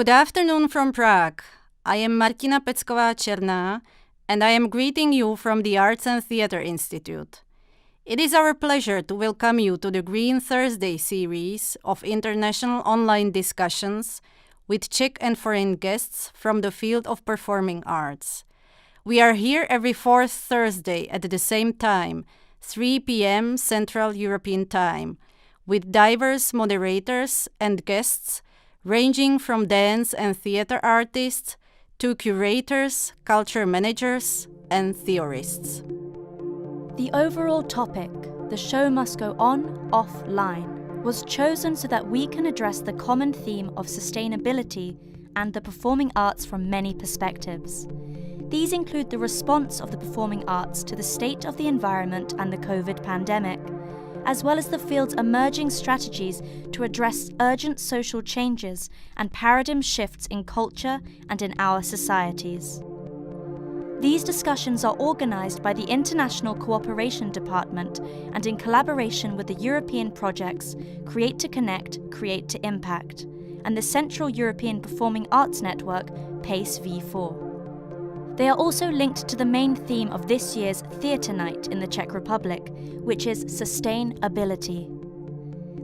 Good afternoon from Prague. I am Martina Pecková-Černá, and I am greeting you from the Arts and Theatre Institute. It is our pleasure to welcome you to the Green Thursday series of international online discussions with Czech and foreign guests from the field of performing arts. We are here every fourth Thursday at the same time, 3 p.m. Central European Time, with diverse moderators and guests ranging from dance and theater artists to curators, culture managers, and theorists. The overall topic, "The show must go on, offline," was chosen so that we can address the common theme of sustainability and the performing arts from many perspectives. These include the response of the performing arts to the state of the environment and the COVID pandemic, as well as the field's emerging strategies to address urgent social changes and paradigm shifts in culture and in our societies. These discussions are organised by the International Cooperation Department and in collaboration with the European projects Create to Connect, Create to Impact, and the Central European Performing Arts Network, PACE V4. They are also linked to the main theme of this year's Theatre Night in the Czech Republic, which is sustainability.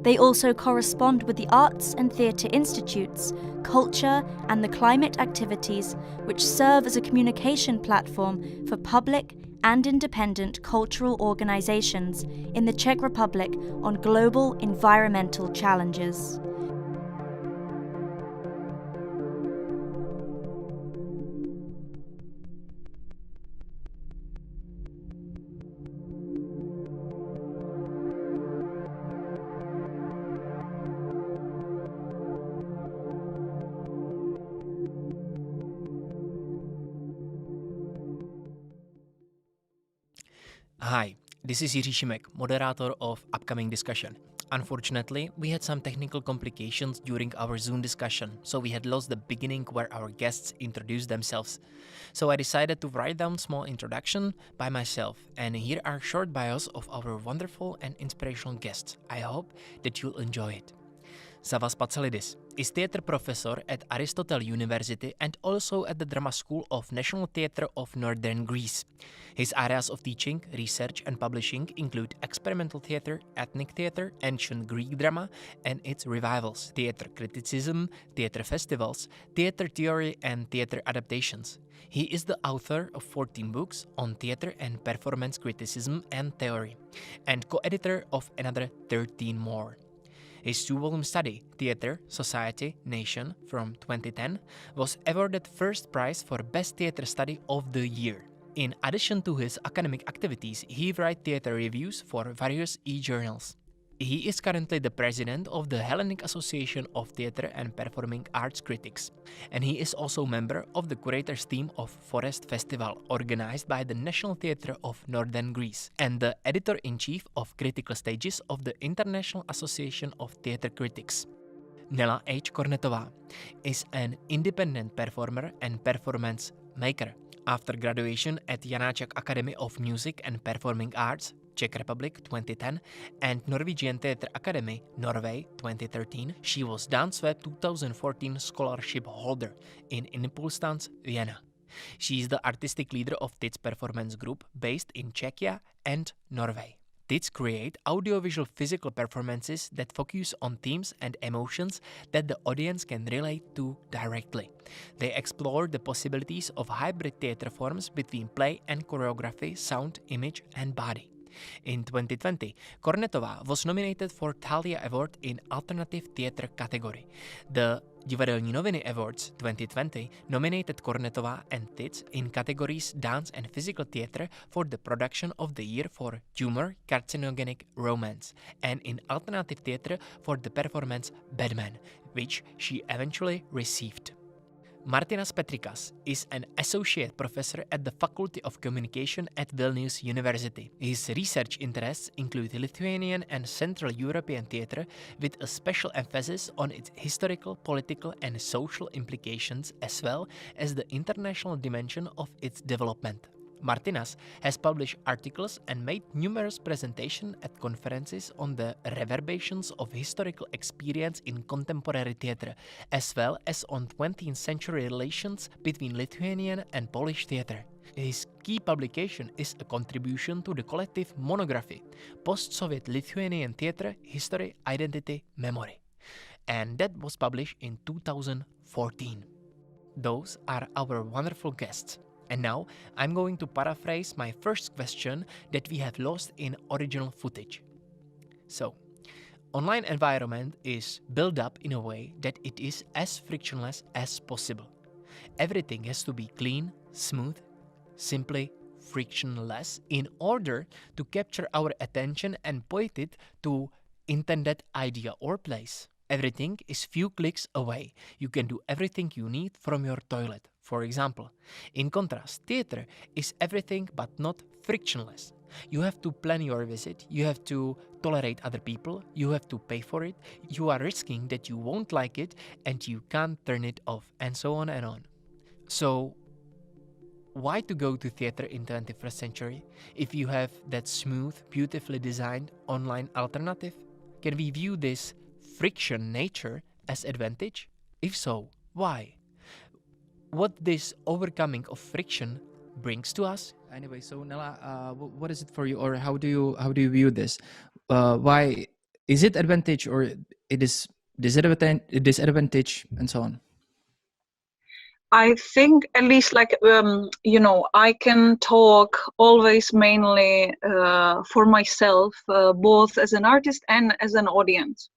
They also correspond with the arts and theatre institutes, culture, and the climate activities which serve as a communication platform for public and independent cultural organisations in the Czech Republic on global environmental challenges. Hi, this is Jiří Šimek, moderator of upcoming discussion. Unfortunately, we had some technical complications during our Zoom discussion, so we had lost the beginning where our guests introduced themselves. So I decided to write down a small introduction by myself, and here are short bios of our wonderful and inspirational guests. I hope that you'll enjoy it. Savas Patsalidis is theatre professor at Aristotle University and also at the Drama School of National Theatre of Northern Greece. His areas of teaching, research and publishing include experimental theatre, ethnic theatre, ancient Greek drama and its revivals, theatre criticism, theatre festivals, theatre theory and theatre adaptations. He is the author of 14 books on theatre and performance criticism and theory, and co-editor of another 13 more. His two-volume study, Theatre, Society, Nation, from 2010, was awarded first prize for Best Theatre Study of the Year. In addition to his academic activities, he writes theatre reviews for various e-journals. He is currently the president of the Hellenic Association of Theatre and Performing Arts Critics, and he is also member of the curators team of Forest Festival, organized by the National Theatre of Northern Greece, and the editor-in-chief of Critical Stages of the International Association of Theatre Critics. Nela H. Kornetová is an independent performer and performance maker. After graduation at Janáček Academy of Music and Performing Arts, Czech Republic 2010, and Norwegian Theatre Academy, Norway 2013, she was DanceWeb 2014 scholarship holder in Impulsdance, Vienna. She is the artistic leader of TIDS Performance Group based in Czechia and Norway. TIDS create audiovisual physical performances that focus on themes and emotions that the audience can relate to directly. They explore the possibilities of hybrid theatre forms between play and choreography, sound, image and body. In 2020, Kornetová was nominated for Thalia Award in Alternative Theatre category. The Divadelní noviny Awards 2020 nominated Kornetová and TIDS in categories Dance and Physical Theatre for the production of the year for Humor, Carcinogenic Romance, and in Alternative Theatre for the performance Batman, which she eventually received. Martinas Petrikas is an associate professor at the Faculty of Communication at Vilnius University. His research interests include Lithuanian and Central European theatre, with a special emphasis on its historical, political and social implications, as well as the international dimension of its development. Martinez has published articles and made numerous presentations at conferences on the reverberations of historical experience in contemporary theatre, as well as on 20th century relations between Lithuanian and Polish theatre. His key publication is a contribution to the collective monography, Post-Soviet Lithuanian Theatre, History, Identity, Memory, and that was published in 2014. Those are our wonderful guests. And now I'm going to paraphrase my first question that we have lost in original footage. So, online environment is built up in a way that it is as frictionless as possible. Everything has to be clean, smooth, simply frictionless in order to capture our attention and point it to intended idea or place. Everything is few clicks away. You can do everything you need from your toilet, for example. In contrast, theater is everything but not frictionless. You have to plan your visit, you have to tolerate other people, you have to pay for it, you are risking that you won't like it and you can't turn it off, and so on and on. So, why to go to theater in 21st century if you have that smooth, beautifully designed online alternative? Can we view this friction nature as advantage? If so, why? What this overcoming of friction brings to us? Anyway, so Nella, what is it for you, or how do you view this? Why is it advantage, or it is disadvantage, and so on? I think at least I can talk always mainly for myself, both as an artist and as an audience.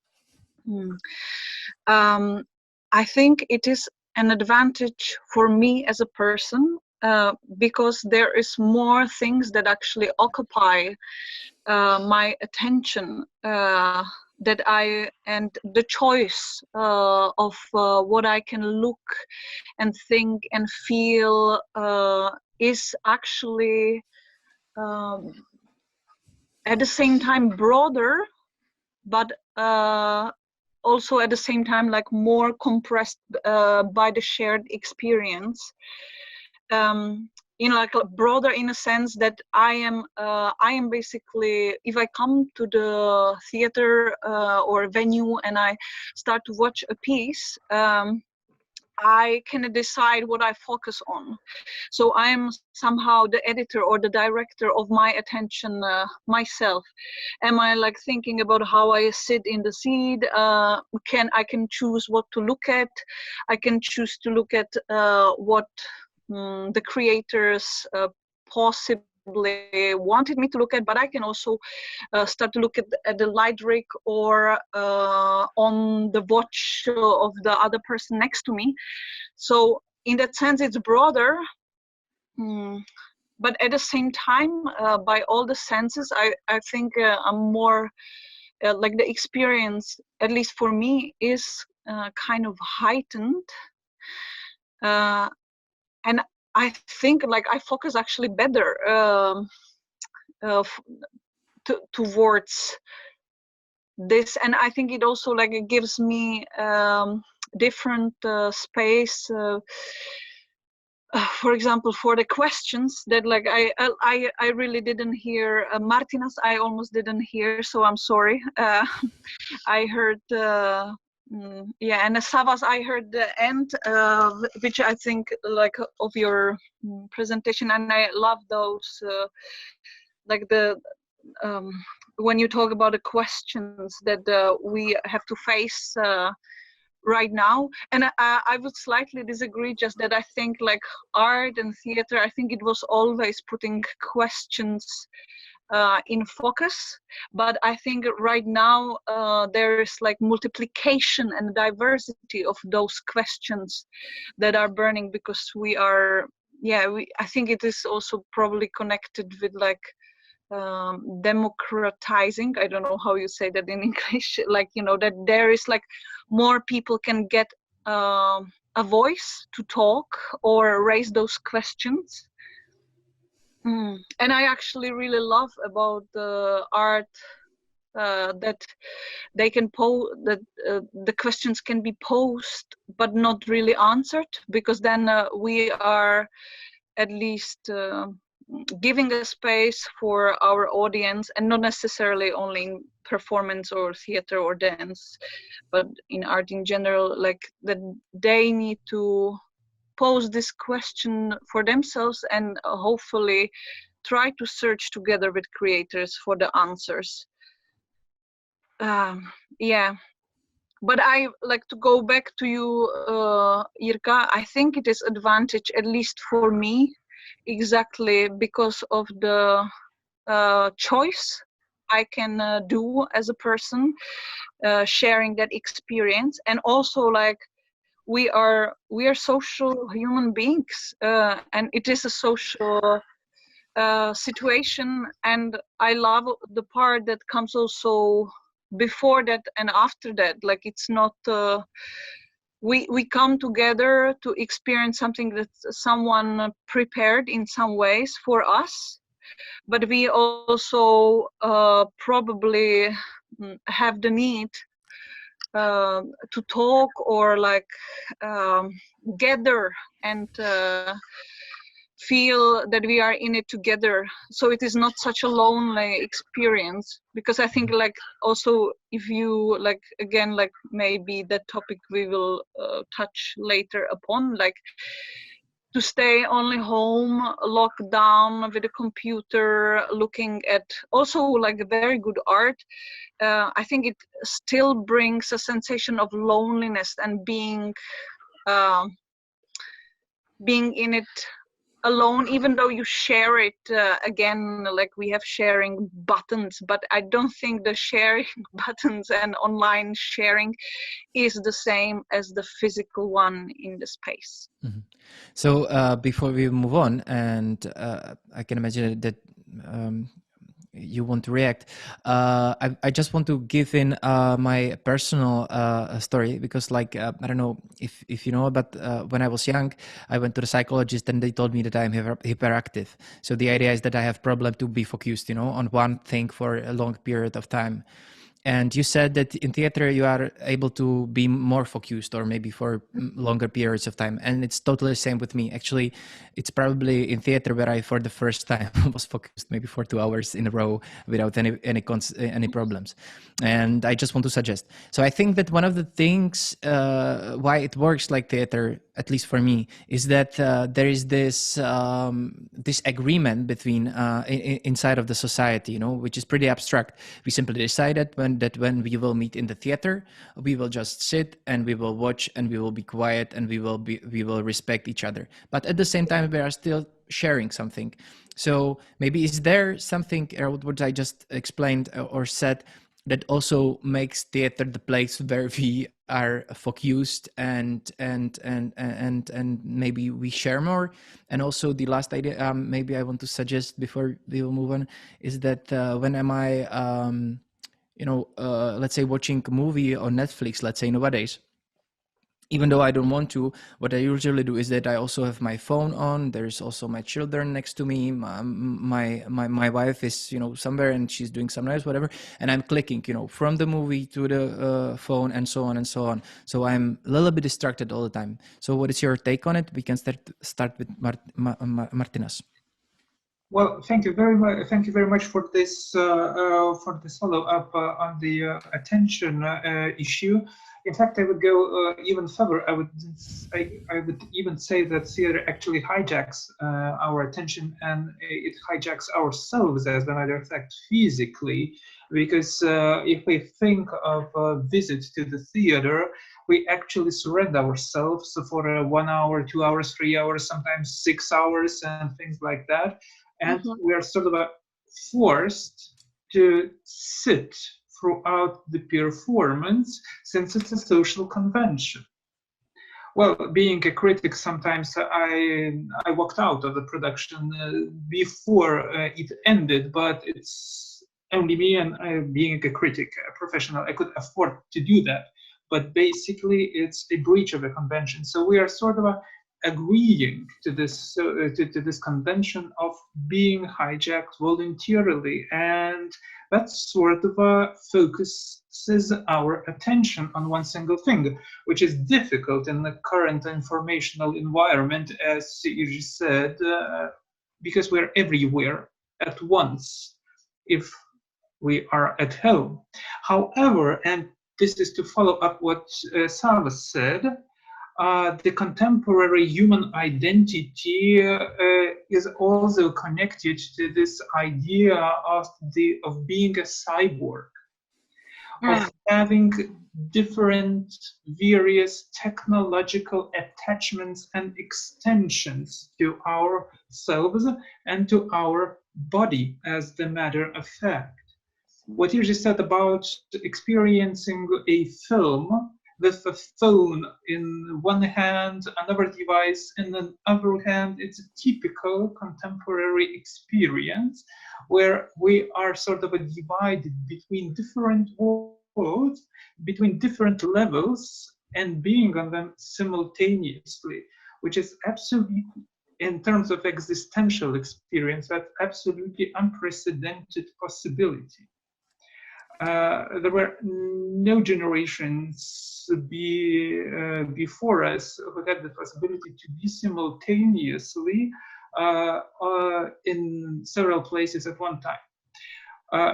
I think it is an advantage for me as a person because there is more things that actually occupy my attention and the choice of what I can look and think and feel is actually at the same time broader, but also at the same time like more compressed by the shared experience. Like broader in a sense that I am basically, if I come to the theater or venue and I start to watch a piece, I can decide what I focus on. So I am somehow the editor or the director of my attention myself. Am I like thinking about how I sit in the seat? I can choose what to look at. I can choose to look at what the creators possibly wanted me to look at, but I can also start to look at the light rig or on the watch of the other person next to me. So in that sense, it's broader, but at the same time, by all the senses, I think I'm more like the experience, at least for me, is kind of heightened. And I think like I focus actually better towards this, and I think it also like it gives me different space. For example, for the questions that like I really didn't hear Martinez. I almost didn't hear, so I'm sorry. I heard. And Savas, I heard the end, which I think like of your presentation, and I love those, like the when you talk about the questions that we have to face right now. And I would slightly disagree, just that I think like art and theater, I think it was always putting questions in focus, but I think right now there is like multiplication and diversity of those questions that are burning, because we are, I think it is also probably connected with like democratizing, I don't know how you say that in English, like, that there is like more people can get a voice to talk or raise those questions. And I actually really love about the art that they can the questions can be posed but not really answered, because then we are at least giving a space for our audience, and not necessarily only in performance or theater or dance, but in art in general, like that they need to pose this question for themselves and hopefully try to search together with creators for the answers. Yeah, but I like to go back to you, Irka. I think it is advantage, at least for me, exactly because of the choice I can do as a person, sharing that experience, and also like we are social human beings, and it is a social situation, and I love the part that comes also before that and after that. Like it's not we come together to experience something that someone prepared in some ways for us, but we also probably have the need to talk or like gather and feel that we are in it together, so it is not such a lonely experience. Because I think like also if you like, again, like maybe that topic we will touch later upon, like to stay only home locked down with a computer looking at also like very good art, I think it still brings a sensation of loneliness and being in it alone, even though you share it, again, like we have sharing buttons, but I don't think the sharing buttons and online sharing is the same as the physical one in the space. Mm-hmm. So before we move on, and I can imagine that you want to react, I just want to give in my personal story, because like I don't know if you know, but when I was young, I went to the psychologist and they told me that I'm hyperactive. So the idea is that I have problem to be focused, on one thing for a long period of time. And you said that in theater you are able to be more focused, or maybe for longer periods of time. And it's totally the same with me. Actually, it's probably in theater where I, for the first time, was focused maybe for 2 hours in a row without any problems. And I just want to suggest. So I think that one of the things why it works like theater, at least for me, is that there is this this agreement between inside of the society, which is pretty abstract. We simply decided when we will meet in the theater, we will just sit and we will watch and we will be quiet and we will respect each other. But at the same time, we are still sharing something. So maybe is there something, what I just explained or said, that also makes theater the place where we are focused and maybe we share more. And also the last idea, maybe I want to suggest before we will move on, is that when am I let's say watching a movie on Netflix, let's say nowadays, even though I don't want to, what I usually do is that I also have my phone on. There's also my children next to me. My wife is, somewhere and she's doing some noise, whatever. And I'm clicking, from the movie to the phone and so on and so on. So I'm a little bit distracted all the time. So what is your take on it? We can start with Martinas. Well, thank you very much. Thank you very much for this follow up on the attention issue. In fact, I would go even further. I would even say that theater actually hijacks our attention, and it hijacks ourselves, as a matter of fact, physically. Because if we think of a visit to the theater, we actually surrender ourselves for 1 hour, 2 hours, 3 hours, sometimes 6 hours, and things like that. And we are sort of forced to sit throughout the performance, since it's a social convention. Well, being a critic, sometimes I walked out of the production before it ended, but it's only me, and being a critic, a professional, I could afford to do that. But basically, it's a breach of a convention. So we are sort of agreeing to this to this convention of being hijacked voluntarily, and that sort of focuses our attention on one single thing, which is difficult in the current informational environment, as you said. because we're everywhere at once if we are at home. However, and this is to follow up what Savas said, the contemporary human identity is also connected to this idea of being a cyborg, of having different various technological attachments and extensions to ourselves and to our body as the matter of fact. What you just said about experiencing a film with a phone in one hand, another device in the other hand, it's a typical contemporary experience where we are sort of divided between different worlds, between different levels, and being on them simultaneously, which is absolutely, in terms of existential experience, that's absolutely unprecedented possibility. There were no generations before us who had the possibility to be simultaneously in several places at one time.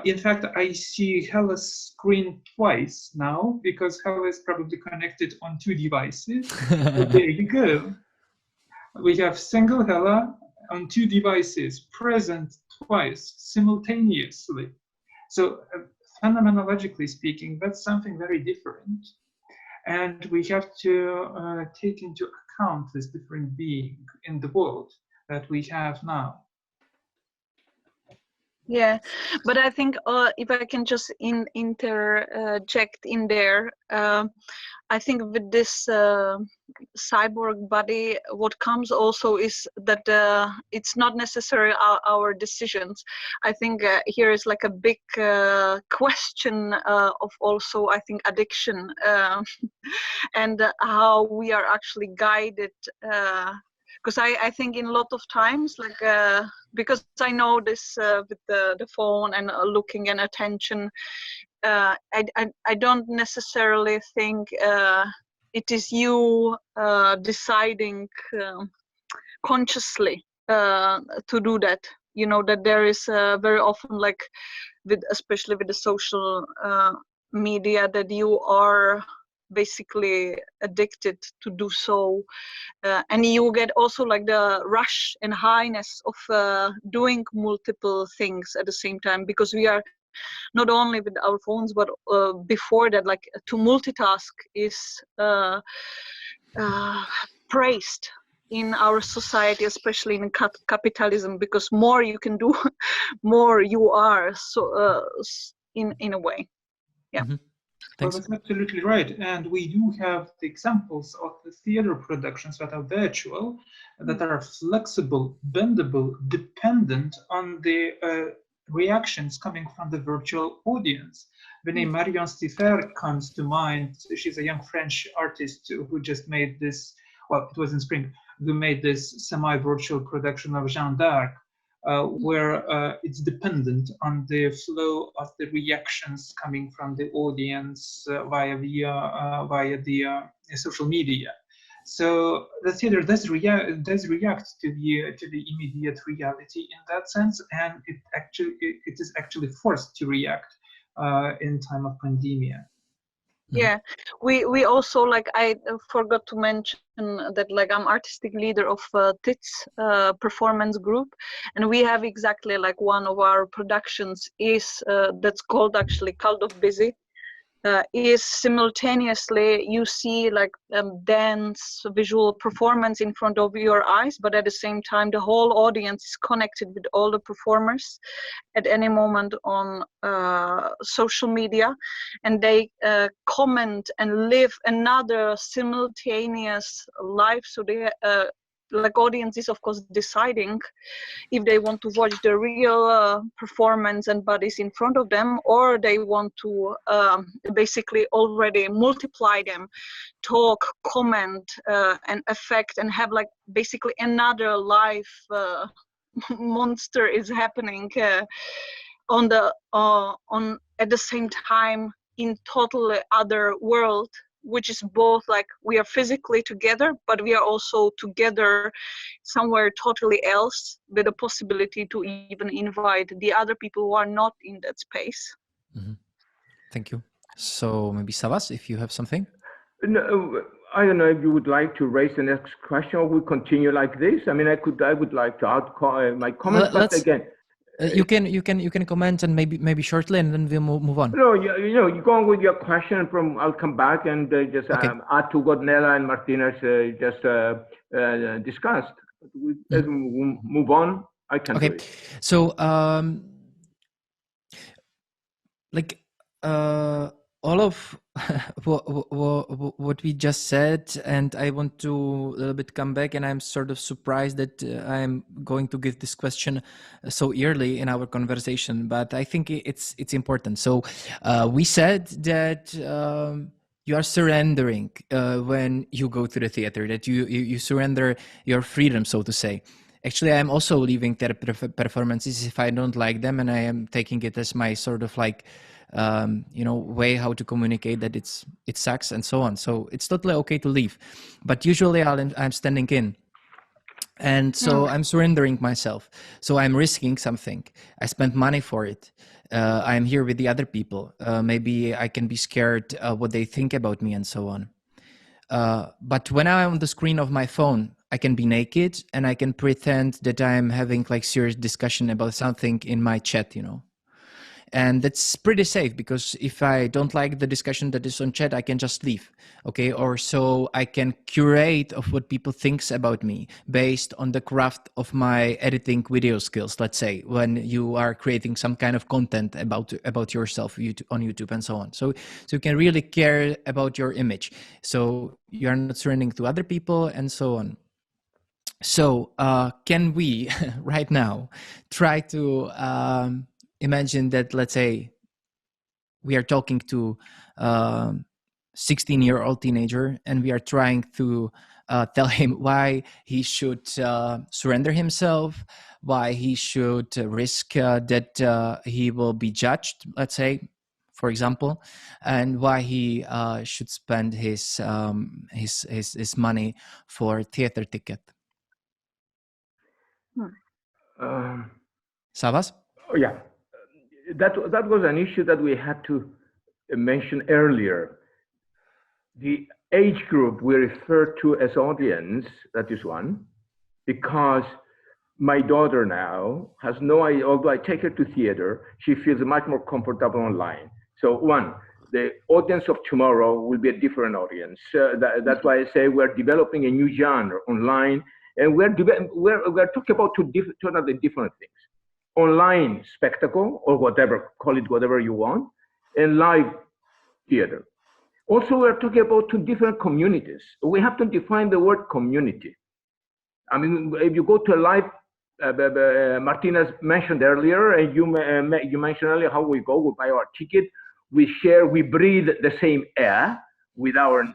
In fact, I see Hela's screen twice now because Hela is probably connected on two devices. There you go. We have single Hela on two devices present twice simultaneously. So phenomenologically speaking, that's something very different. And we have to take into account this different being in the world that we have now. Yeah, but I think if I can just interject in there, I think with this cyborg body, what comes also is that it's not necessarily our decisions. I think here is like a big question of also, I think, addiction and how we are actually guided. Because I think in a lot of times, like, because I know this with the phone and looking and attention, I don't necessarily think it is you deciding consciously to do that. You know, that there is very often, like, especially with the social media, that you are basically addicted to do so, and you get also like the rush and highness of doing multiple things at the same time, because we are not only with our phones, but before that, like, to multitask is praised in our society, especially in capitalism, because more you can do, more you are. So in a way, yeah. Mm-hmm. Well, Thanks. that's absolutely right. And we do have the examples of the theater productions that are virtual, that are flexible, bendable, dependent on the reactions coming from the virtual audience. The name Marion Stiffer comes to mind. She's a young French artist who just made this, well, it was in spring, who made this semi-virtual production of Jeanne d'Arc, where it's dependent on the flow of the reactions coming from the audience via the social media. So the theater does react to the immediate reality in that sense, and it is actually forced to react in time of pandemia. Yeah, we also, like, I forgot to mention that, like, I'm artistic leader of TITS performance group, and we have exactly like one of our productions is that's called actually Cult of Busy. Is simultaneously you see like dance visual performance in front of your eyes, but at the same time the whole audience is connected with all the performers at any moment on social media, and they comment and live another simultaneous life. So they like, audience is of course deciding if they want to watch the real performance and bodies in front of them, or they want to basically already multiply them, talk, comment, and affect, and have like basically another life monster is happening on at the same time in totally other world which is both like we are physically together, but we are also together somewhere totally else, with the possibility to even invite the other people who are not in that space. Mm-hmm. Thank you. So maybe Savas, if you have something. No, I don't know if you would like to raise the next question, or we continue like this. I mean, I would like to add my comments, but again, you can comment and maybe shortly, and then we'll move on. No, you go on with your question. I'll come back and just add to what Nela and Martinez just discussed. As we move on, I can do it. So all of what we just said, and I want to a little bit come back, and I'm sort of surprised that I'm going to give this question so early in our conversation, but I think it's important. So we said that you are surrendering when you go to the theater, that you surrender your freedom, so to say. Actually, I'm also leaving theater performances if I don't like them, and I am taking it as my sort of like way how to communicate that it sucks and so on. So it's totally okay to leave, but usually I'm standing in, and so I'm surrendering myself. So I'm risking something. I spent money for it. I'm here with the other people. Maybe I can be scared what they think about me and so on. But when I'm on the screen of my phone, I can be naked and I can pretend that I'm having like serious discussion about something in my chat, and that's pretty safe, because if I don't like the discussion that is on chat, I can just leave. Okay. Or so I can curate of what people thinks about me based on the craft of my editing video skills. Let's say when you are creating some kind of content about yourself on YouTube and so on. So you can really care about your image. So you are not surrendering to other people and so on. So can we right now try to imagine that, let's say, we are talking to a 16-year-old teenager, and we are trying to tell him why he should surrender himself, why he should risk that he will be judged, let's say, for example, and why he should spend his money for theater ticket. Savas? Oh, yeah. That was an issue that we had to mention earlier. The age group we refer to as audience, that is one, because my daughter now has no idea, although I take her to theater, she feels much more comfortable online. So one, the audience of tomorrow will be a different audience. That's why I say we're developing a new genre online, and we're talking about two totally different things. Online spectacle, or whatever, call it whatever you want, and live theater. Also, we're talking about two different communities. We have to define the word community. I mean, if you go to a live, Martinez mentioned earlier, and you mentioned earlier how we go, we buy our ticket, we share, we breathe the same air with our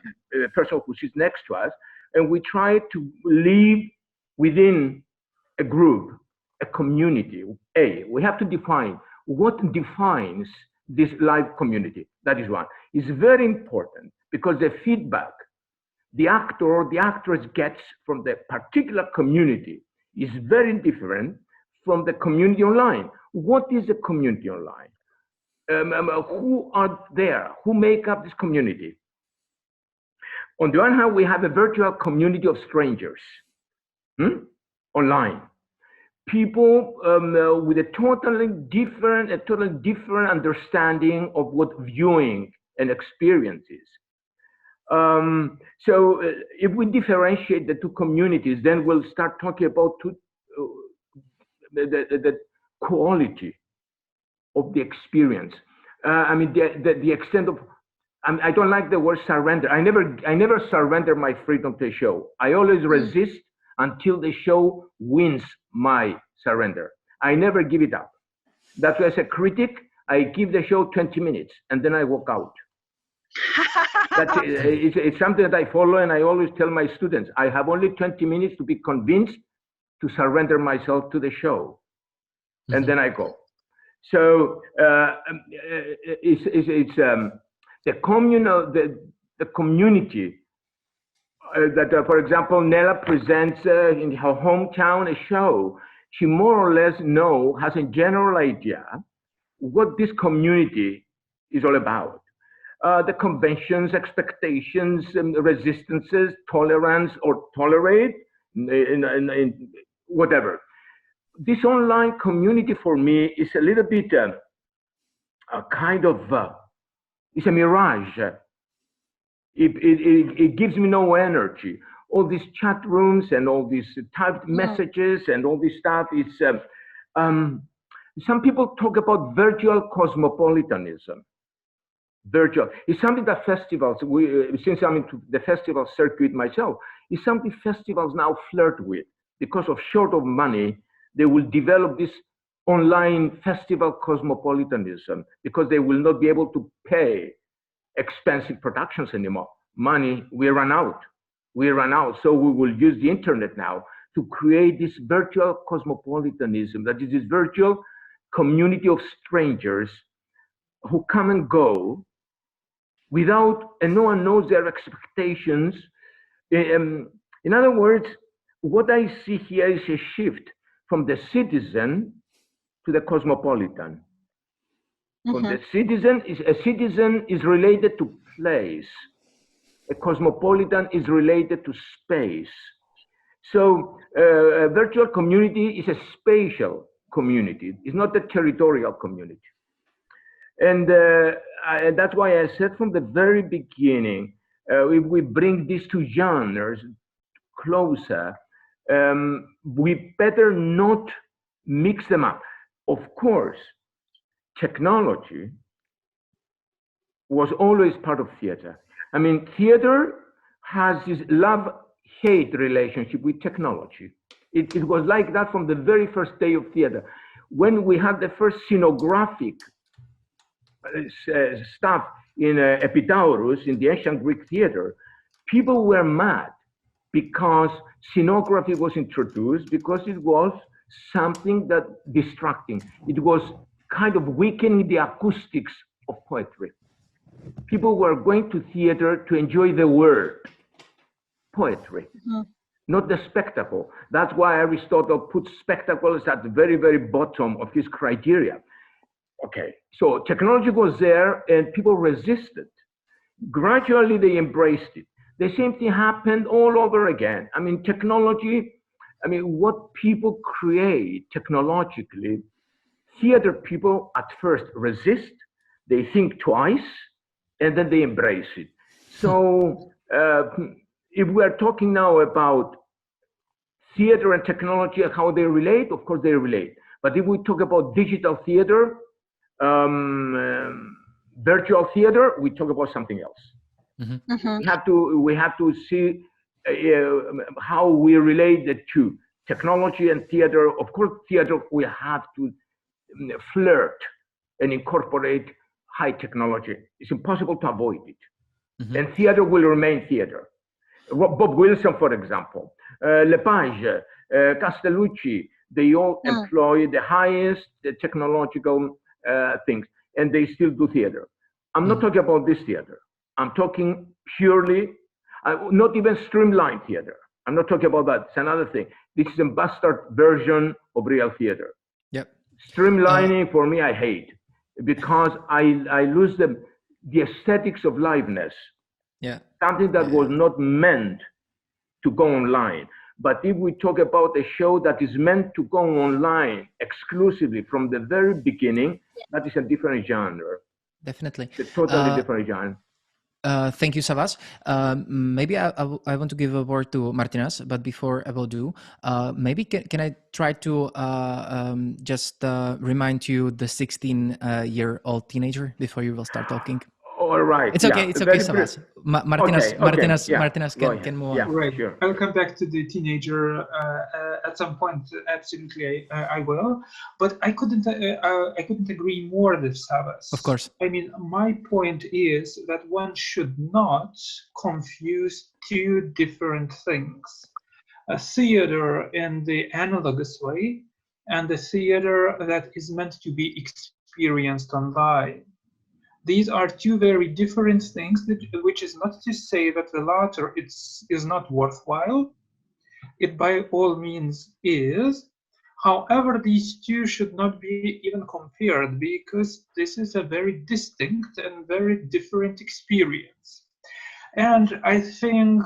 person who sits next to us, and we try to live within a group, a community. We have to define what defines this live community. That is one. It's very important, because the feedback the actor or the actress gets from the particular community is very different from the community online. What is the community online? Who are there? Who make up this community? On the one hand, we have a virtual community of strangers online. People with a totally different understanding of what viewing and experience is. So if we differentiate the two communities, then we'll start talking about the quality of the experience. I mean, the extent of. I don't like the word surrender. I never surrender my freedom to the show. I always resist until the show wins my surrender. I never give it up. That's why as a critic, I give the show 20 minutes and then I walk out. It's something that I follow, and I always tell my students, I have only 20 minutes to be convinced to surrender myself to the show, and then I go. So it's the communal, the community. For example, Nella presents in her hometown a show. She more or less has a general idea what this community is all about. The conventions, expectations, resistances, tolerance or tolerate, whatever. This online community for me is a little bit a kind of, it's a mirage. It gives me no energy. All these chat rooms and all these typed messages and all this stuff, it's, some people talk about virtual cosmopolitanism. Virtual. It's something that festivals, since I'm into the festival circuit myself, it's something festivals now flirt with. Because of short of money, they will develop this online festival cosmopolitanism because they will not be able to pay expensive productions anymore. Money, we run out. So we will use the internet now to create this virtual cosmopolitanism, that is this virtual community of strangers who come and go without, and no one knows their expectations. In other words, what I see here is a shift from the citizen to the cosmopolitan. From the citizen, a citizen is related to place. A cosmopolitan is related to space. So a virtual community is a spatial community. It's not a territorial community. And that's why I said from the very beginning, if we bring these two genres closer, we better not mix them up. Of course, technology was always part of theater. I mean, theater has this love-hate relationship with technology. It was like that from the very first day of theater. When we had the first scenographic stuff in Epidaurus, in the ancient Greek theater, people were mad because scenography was introduced, because it was something that distracting. It was kind of weakening the acoustics of poetry. People were going to theater to enjoy the word, poetry, not the spectacle. That's why Aristotle puts spectacles at the very, very bottom of his criteria. Okay, so technology was there and people resisted. Gradually, they embraced it. The same thing happened all over again. I mean, technology, I mean, what people create technologically, theater people at first resist, they think twice, and then they embrace it. So if we are talking now about theater and technology and how they relate, of course they relate. But if we talk about digital theater, virtual theater, we talk about something else. We have to see how we relate the two, technology and theater. Of course, theater, we have to flirt and incorporate high technology. It's impossible to avoid it. And theater will remain theater. Bob Wilson, for example, Lepage, Castellucci, they all employ the highest technological things, and they still do theater. I'm not talking about this theater. I'm talking purely, not even streamlined theater. I'm not talking about that. It's another thing. This is a bastard version of real theater. Yep. Streamlining for me, I hate, because I lose the aesthetics of liveness. Yeah. Something that was not meant to go online. But if we talk about a show that is meant to go online exclusively from the very beginning, that is a different genre. Definitely. It's a totally different genre. Thank you, Savas. Maybe I want to give a word to Martinez, but before I will do, maybe can I try to just remind you the 16-year-old teenager before you will start talking? All right. It's okay. It's okay, Savas. Martinez can move on. Yeah, right. Sure. I'll come back to the teenager at some point. Absolutely, I will. But I couldn't agree more with Savas. Of course. I mean, my point is that one should not confuse two different things: a theater in the analogous way, and the theater that is meant to be experienced online. These are two very different things, which is not to say that the latter is not worthwhile. It by all means is. However, these two should not be even compared because this is a very distinct and very different experience. And I think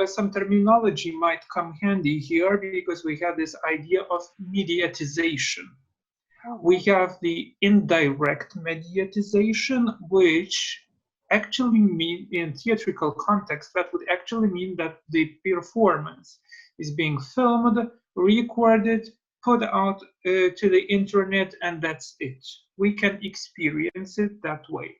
some terminology might come handy here because we have this idea of mediatization. We have the indirect mediatization, which actually mean in theatrical context, that would actually mean that the performance is being filmed, recorded, put out to the internet, and that's it. We can experience it that way.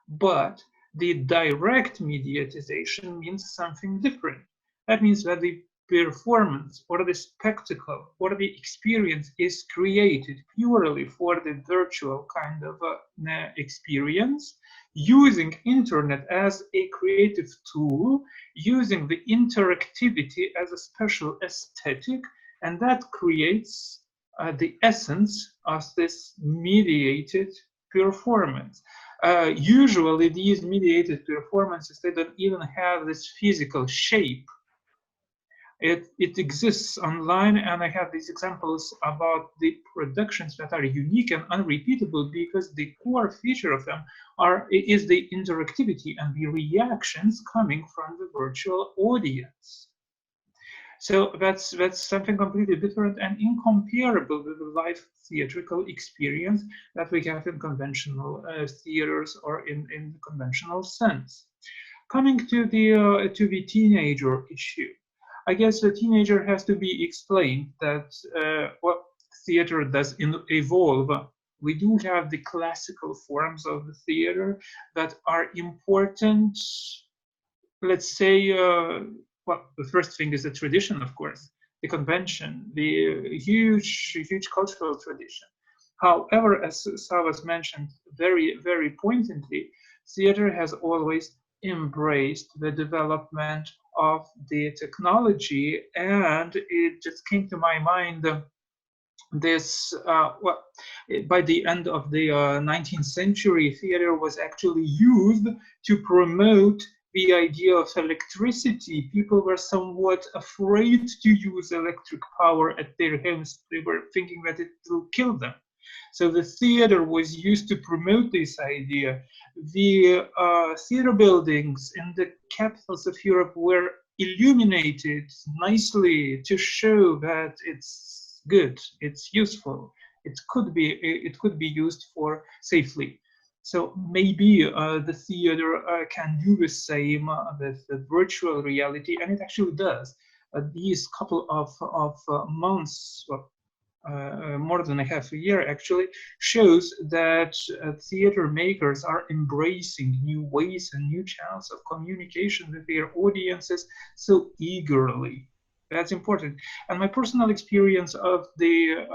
But the direct mediatization means something different. That means that the performance or the spectacle or the experience is created purely for the virtual kind of experience, using internet as a creative tool, using the interactivity as a special aesthetic, and that creates the essence of this mediated performance. Usually these mediated performances, they don't even have this physical shape. It exists online, and I have these examples about the productions that are unique and unrepeatable because the core feature of them is the interactivity and the reactions coming from the virtual audience. So that's something completely different and incomparable with the live theatrical experience that we have in conventional theaters or in the conventional sense. Coming to the teenager issue, I guess the teenager has to be explained that what theater does evolve. We do have the classical forms of the theater that are important. Let's say, well, the first thing is the tradition, of course, the convention, the huge cultural tradition. However, as Savas mentioned very, very pointedly, theater has always embraced the development of the technology, and it just came to my mind this well, by the end of the 19th century, theater was actually used to promote the idea of electricity. People were somewhat afraid to use electric power at their homes. They were thinking that it will kill them. So the theater was used to promote this idea. The theater buildings in the capitals of Europe were illuminated nicely to show that it's good, it's useful, it could be used for safely. So maybe the theater can do the same with the virtual reality, and it actually does. These couple of months, more than a half a year actually, shows that theater makers are embracing new ways and new channels of communication with their audiences so eagerly. That's important. And my personal experience of the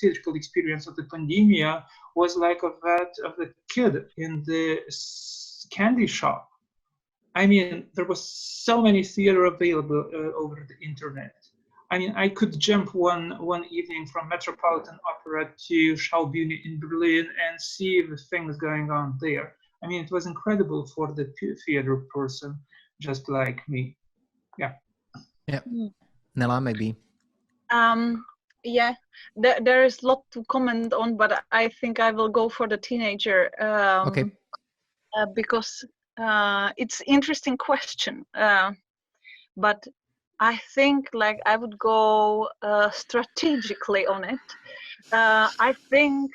theatrical experience of the pandemia was like of that of the kid in the candy shop. I mean, there was so many theater available over the internet. I mean, I could jump one evening from Metropolitan Opera to Schaubühne in Berlin and see the things going on there. I mean, it was incredible for the theater person just like me. Yeah. Yeah. Nella, maybe. Yeah, there is a lot to comment on, but I think I will go for the teenager. Okay. Because it's interesting question. But I think like I would go strategically on it. I think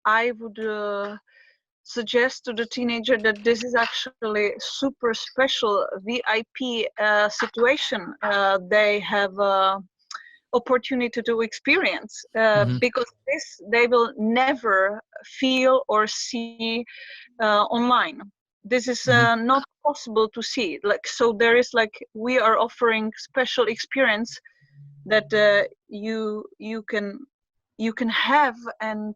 I would suggest to the teenager that this is actually super special VIP situation they have opportunity to experience because this they will never feel or see online. This is not possible to see. Like, so there is like we are offering special experience that you can have and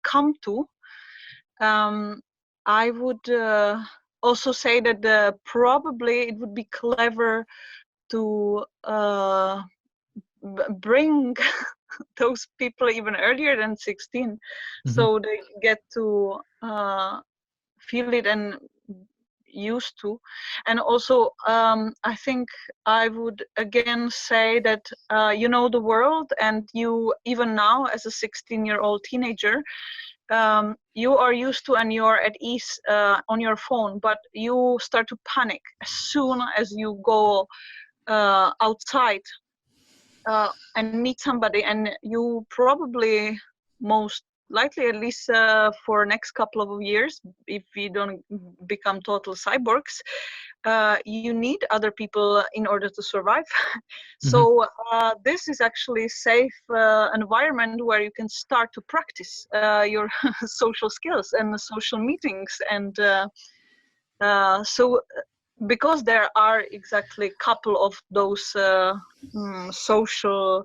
come to. I would also say that probably it would be clever to bring those people even earlier than 16, so they get to feel it and used to. And also I think I would again say that you know the world, and you even now as a 16-year-old teenager, you are used to and you're at ease on your phone, but you start to panic as soon as you go outside and meet somebody, and you probably most likely, at least for next couple of years, if we don't become total cyborgs, you need other people in order to survive. So this is actually a safe environment where you can start to practice your social skills and the social meetings. And so because there are exactly a couple of those social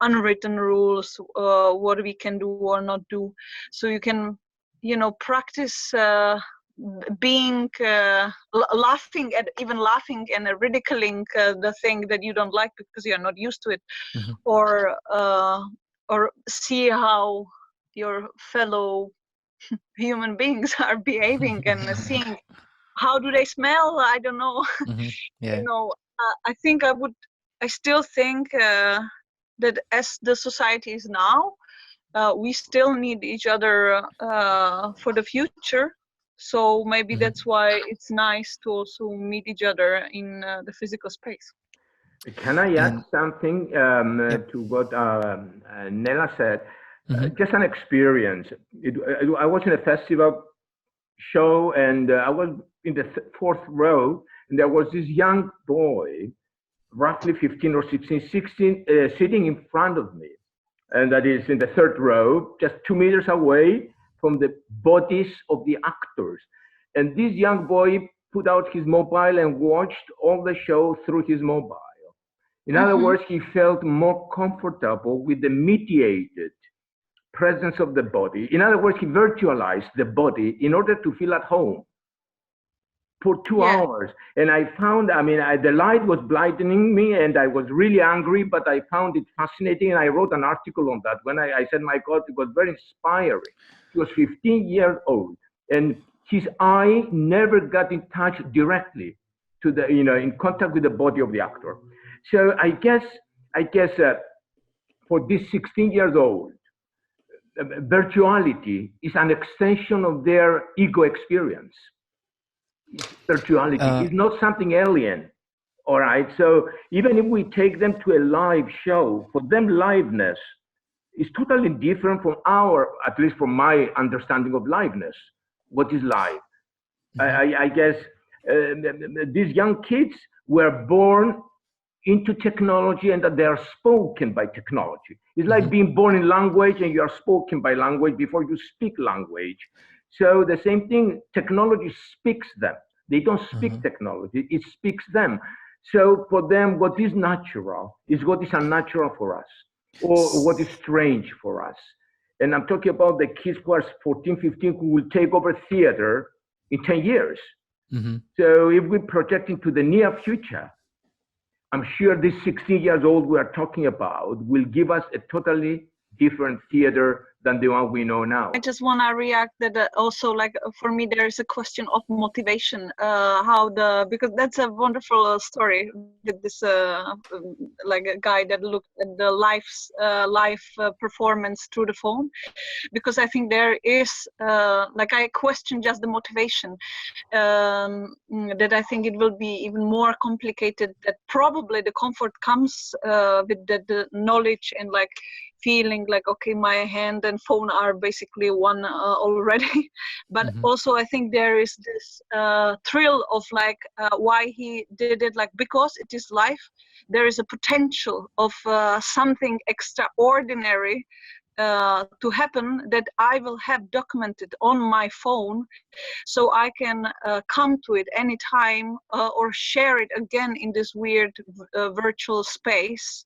unwritten rules, what we can do or not do, so you can, you know, practice being laughing at, even laughing and ridiculing the thing that you don't like because you're not used to it, or see how your fellow human beings are behaving and seeing how do they smell, I don't know. Yeah. You know, I still think that as the society is now, we still need each other for the future. So maybe that's why it's nice to also meet each other in the physical space. Can I add And something to what Nela said? mhm. Just an experience. I was in a festival show, and I was in the fourth row, and there was this young boy, roughly 15 or 16, sitting in front of me. And that is in the third row, just 2 meters away from the bodies of the actors. And this young boy put out his mobile and watched all the show through his mobile. In other words, he felt more comfortable with the mediated presence of the body. In other words, he virtualized the body in order to feel at home for 2 hours. And I found, I mean, the light was blinding me, and I was really angry, but I found it fascinating. And I wrote an article on that when I said, my God, it was very inspiring. He was 15 years old, and his eye never got in touch directly to the, you know, in contact with the body of the actor. So I guess for this 16 years old, virtuality is an extension of their ego experience. Virtuality is not something alien. All right. So even if we take them to a live show, for them, liveness is totally different from at least from my understanding of liveness. What is live? I guess these young kids were born into technology, and that they are spoken by technology. It's like being born in language and you are spoken by language before you speak language. So the same thing, technology speaks them. They don't speak technology, it speaks them. So for them, what is natural is what is unnatural for us, or what is strange for us. And I'm talking about the kids who are 14, 15, who will take over theater in 10 years. So if we project into the near future, I'm sure this 16 years old we are talking about will give us a totally different theater than the one we know now. I just want to react that also, like, for me, there is a question of motivation, because that's a wonderful story with this like a guy that looked at the live performance through the phone, because I think there is like, I question just the motivation, that I think it will be even more complicated, that probably the comfort comes with the knowledge and like feeling like, okay, my hand and phone are basically one already. But also I think there is this thrill of like why he did it, like because it is life, there is a potential of something extraordinary to happen that I will have documented on my phone, so I can come to it anytime or share it again in this weird virtual space.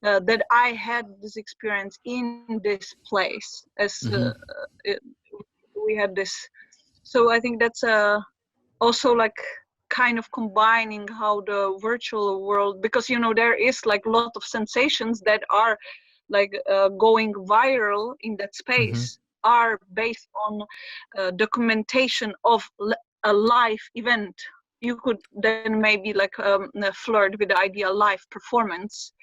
That I had this experience in this place, as we had this. So I think that's also like kind of combining how the virtual world, because you know there is like a lot of sensations that are going viral in that space are based on documentation of a live event. You could then maybe flirt with the idea live performance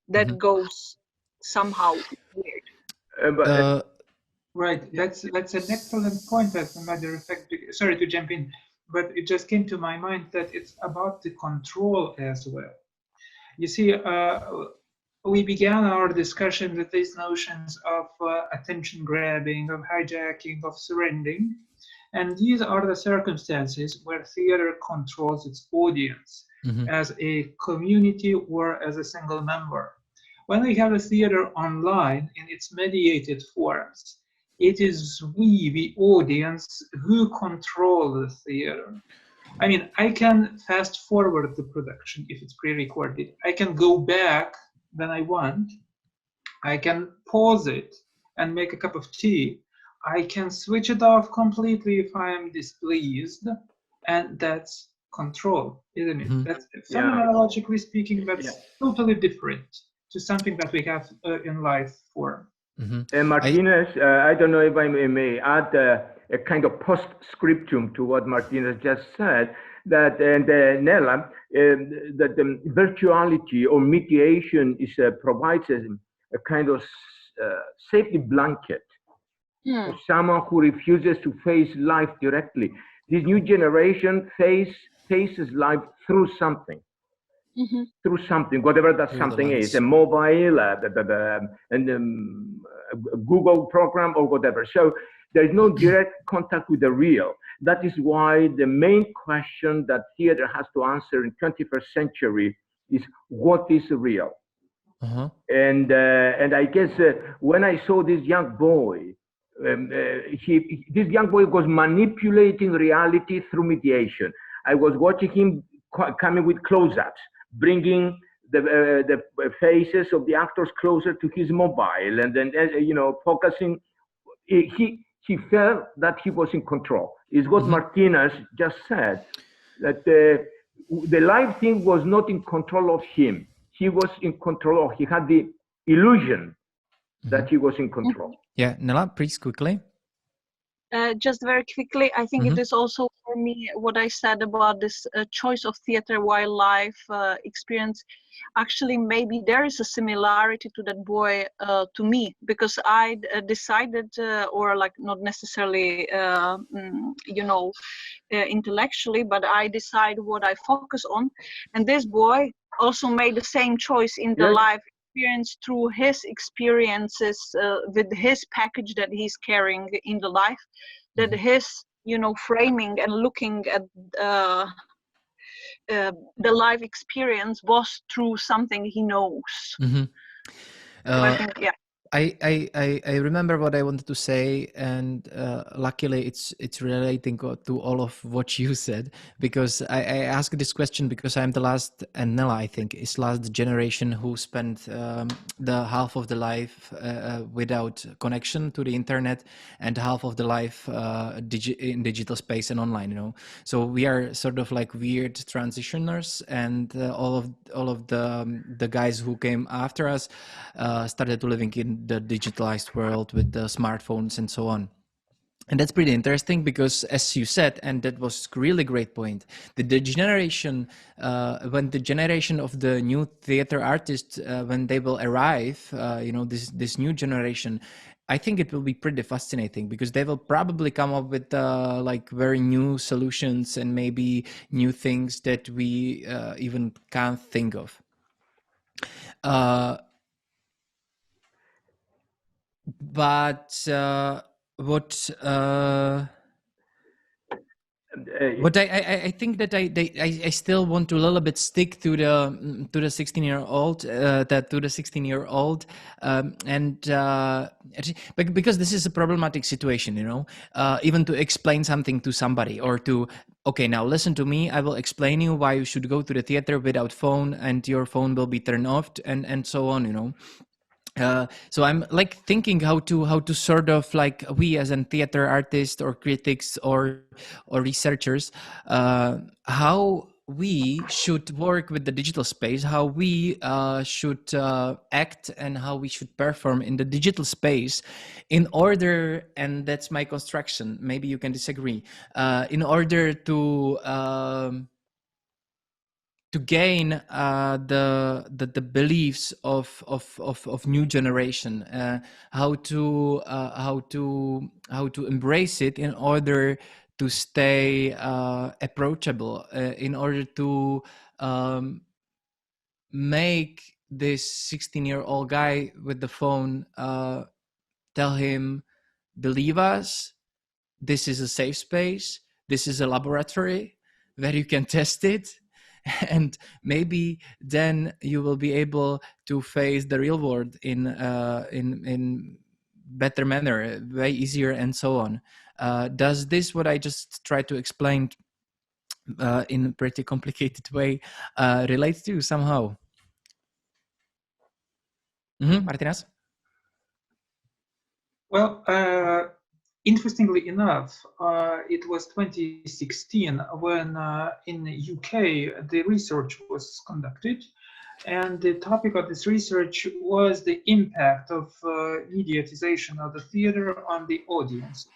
that goes somehow weird. Right, that's an excellent point. As a matter of fact, sorry to jump in, but it just came to my mind that it's about the control as well. You see, we began our discussion with these notions of attention grabbing, of hijacking, of surrendering. And these are the circumstances where theater controls its audience as a community or as a single member. When we have a theater online in its mediated forms, it is we, the audience, who control the theater. I mean, I can fast forward the production if it's pre-recorded. I can go back when I want. I can pause it and make a cup of tea. I can switch it off completely if I am displeased. And that's control, isn't it? That's phenomenologically speaking, that's totally different to something that we have in live form. And Martinez, I don't know if I may add a kind of postscriptum to what Martinez just said, that Nella, that the virtuality or mediation is provides a kind of safety blanket for someone who refuses to face life directly. This new generation faces life through something. Through something, whatever that something is, a mobile, and a Google program or whatever. So there is no direct contact with the real. That is why the main question that theater has to answer in 21st century is what is real? And I guess when I saw this young boy, this young boy was manipulating reality through mediation. I was watching him coming with close-ups, bringing the faces of the actors closer to his mobile, and then focusing. He felt that he was in control. Is what Martinez just said, that the live thing was not in control of him. He was in control of. He had the illusion that he was in control. Yeah, Nella, please quickly. Just very quickly, I think it is also for me what I said about this choice of theater while live experience. Actually, maybe there is a similarity to that boy to me, because I decided, or like not necessarily, intellectually, but I decide what I focus on. And this boy also made the same choice in the live experience through his experiences with his package that he's carrying in the life, that his framing and looking at the life experience was through something he knows. I think, I remember what I wanted to say, and luckily it's relating to all of what you said, because I asked this question because I'm the last, and Nella I think is last generation who spent the half of the life without connection to the internet and half of the life in digital space and online. So we are sort of like weird transitioners, and all of the guys who came after us started to living in the digitalized world with the smartphones and so on. And that's pretty interesting because, as you said, and that was a really great point, when the generation of the new theater artists, when they will arrive, this new generation, I think it will be pretty fascinating because they will probably come up with like very new solutions and maybe new things that we even can't think of. But what I think that I still want to a little bit stick to the 16-year-old and because this is a problematic situation, even to explain something to somebody or to, okay, now listen to me, I will explain you why you should go to the theater without phone and your phone will be turned off and so on, so I'm like thinking how to sort of like we as a theater artist or critics or researchers, how we should work with the digital space, how we should act and how we should perform in the digital space in order, and that's my construction, maybe you can disagree, in order to gain the beliefs of new generation, how to embrace it in order to stay approachable, in order to make this 16-year-old guy with the phone tell him, believe us, this is a safe space, this is a laboratory where you can test it, and maybe then you will be able to face the real world in better manner, way easier, and so on. Does this, what I just tried to explain in a pretty complicated way, relate to you somehow? Martinas? Well, interestingly enough, it was 2016 when in the UK the research was conducted, and the topic of this research was the impact of mediatization of the theater on the audiences.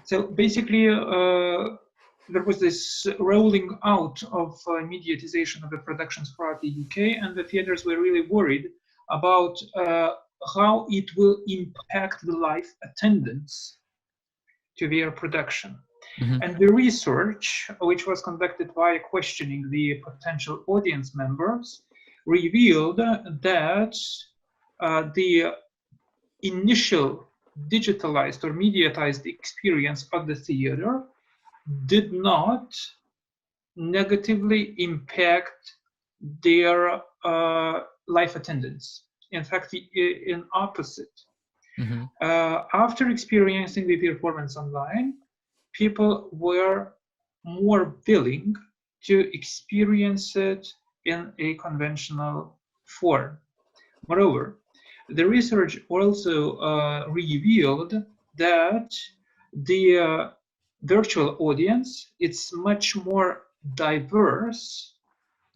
So basically, there was this rolling out of mediatization of the productions throughout the UK, and the theaters were really worried about how it will impact the live attendance to their production. Mm-hmm. And the research, which was conducted by questioning the potential audience members, revealed that the initial digitalized or mediatized experience of the theater did not negatively impact their live attendance. In fact, in opposite. Mm-hmm. After experiencing the performance online, people were more willing to experience it in a conventional form. Moreover, the research also revealed that the virtual audience is much more diverse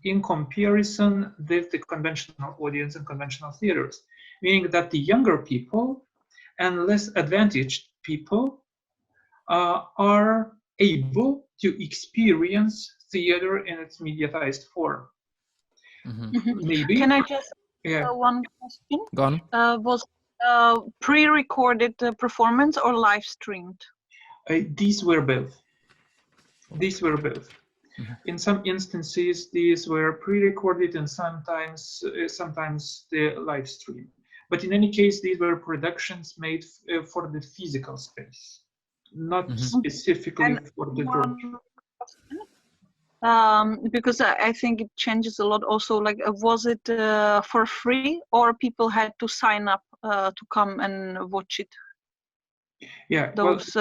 in comparison with the conventional audience in conventional theaters, meaning that the younger people and less advantaged people are able to experience theater in its mediatized form. Mm-hmm. Maybe. Can I just one question? Go on. Was pre-recorded performance or live streamed? These were both. These were both. Mm-hmm. In some instances, these were pre-recorded, and sometimes the live stream. But in any case, these were productions made for the physical space, not specifically for the virtual. Because I think it changes a lot. Also, like, was it for free, or people had to sign up to come and watch it? Yeah, those.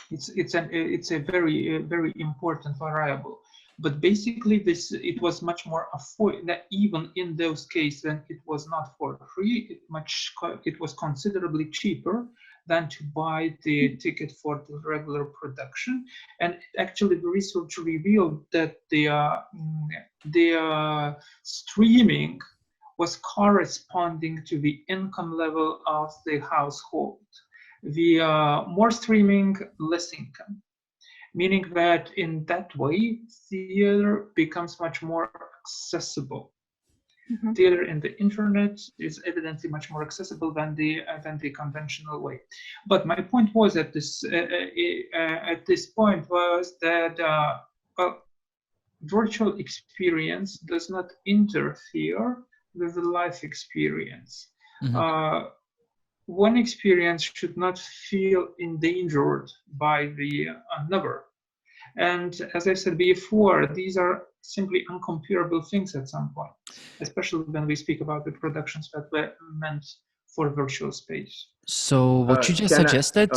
It's a very important variable, but basically it was much more affordable. That even in those cases when it was not for free, it was considerably cheaper than to buy the ticket for the regular production. And actually, the research revealed that the streaming was corresponding to the income level of the household. The more streaming, less income, meaning that in that way, theater becomes much more accessible. Mm-hmm. Theater in the internet is evidently much more accessible than the conventional way. But my point was at this point was that virtual experience does not interfere with the live experience. Mm-hmm. One experience should not feel endangered by the another. And as I said before, these are simply uncomparable things at some point, especially when we speak about the productions that were meant for virtual space. So what you just suggested,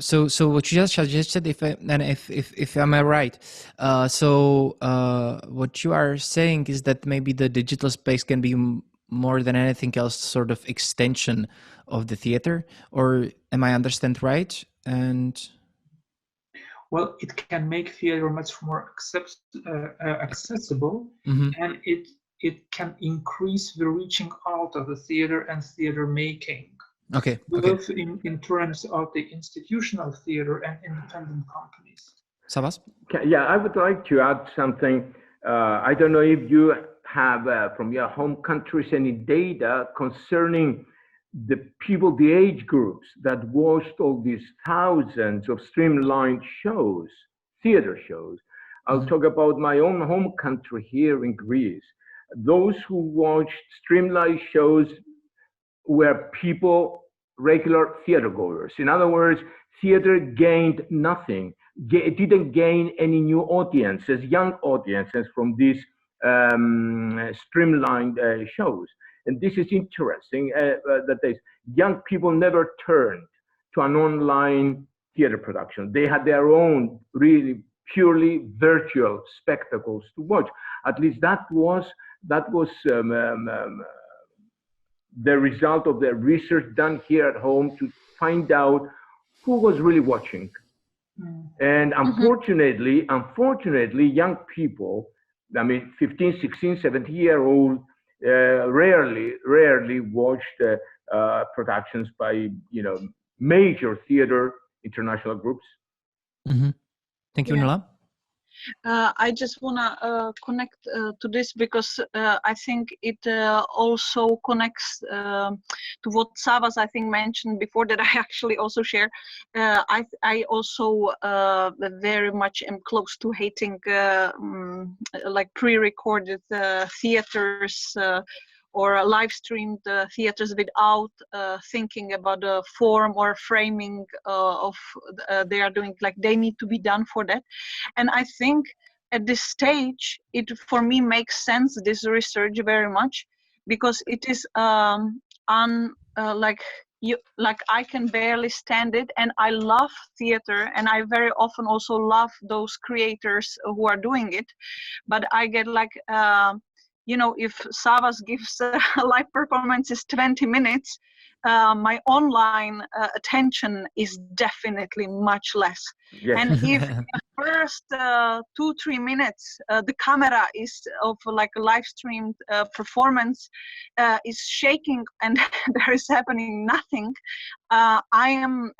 so what you just suggested, if am I right? What you are saying is that maybe the digital space can be more than anything else sort of extension of the theater, or am I understand right? And well, it can make theater much more accessible, and it can increase the reaching out of the theater and theater making. Okay. Both in terms of the institutional theater and independent companies. Savas? Yeah, I would like to add something. I don't know if you have from your home countries any data concerning the people, the age groups that watched all these thousands of streamlined shows, theater shows. I'll talk about my own home country here in Greece. Those who watched streamlined shows were people, regular theater goers. In other words, theater gained nothing. It didn't gain any new audiences, young audiences from these streamlined shows. And this is interesting that young people never turned to an online theater production. They had their own really purely virtual spectacles to watch. At least that was the result of the research done here at home to find out who was really watching. And unfortunately, young people, I mean, 15, 16, 17-year-old, rarely watched productions by, major theater international groups. Thank you, Nula. I just want to connect to this because I think it also connects to what Savas, I think, mentioned before that I actually also share. I also very much am close to hating like pre-recorded theaters or live streamed theaters without thinking about the form or framing of they are doing, like they need to be done for that. And I think at this stage, it for me makes sense, this research very much, because it is like I can barely stand it, and I love theater, and I very often also love those creators who are doing it, but I get like if Savas gives a live performance is 20 minutes, my online attention is definitely much less. Yes. And if the first 2-3 minutes the camera is of like a live streamed performance is shaking and there is happening nothing, I am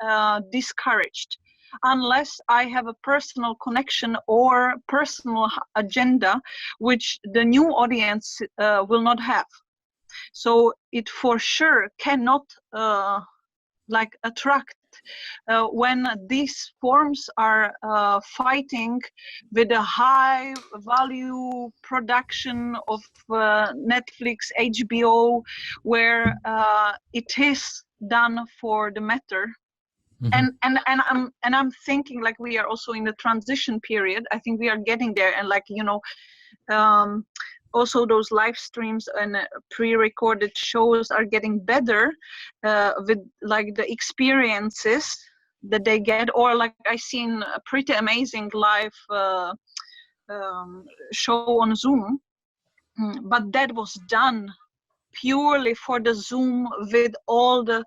discouraged. Unless I have a personal connection or personal agenda, which the new audience will not have. So it for sure cannot like attract when these forms are fighting with a high value production of Netflix, HBO, where it is done for the matter. And I'm thinking like we are also in the transition period. I think we are getting there, and like also those live streams and pre-recorded shows are getting better with like the experiences that they get, or like I seen a pretty amazing live show on Zoom, but that was done purely for the Zoom with all the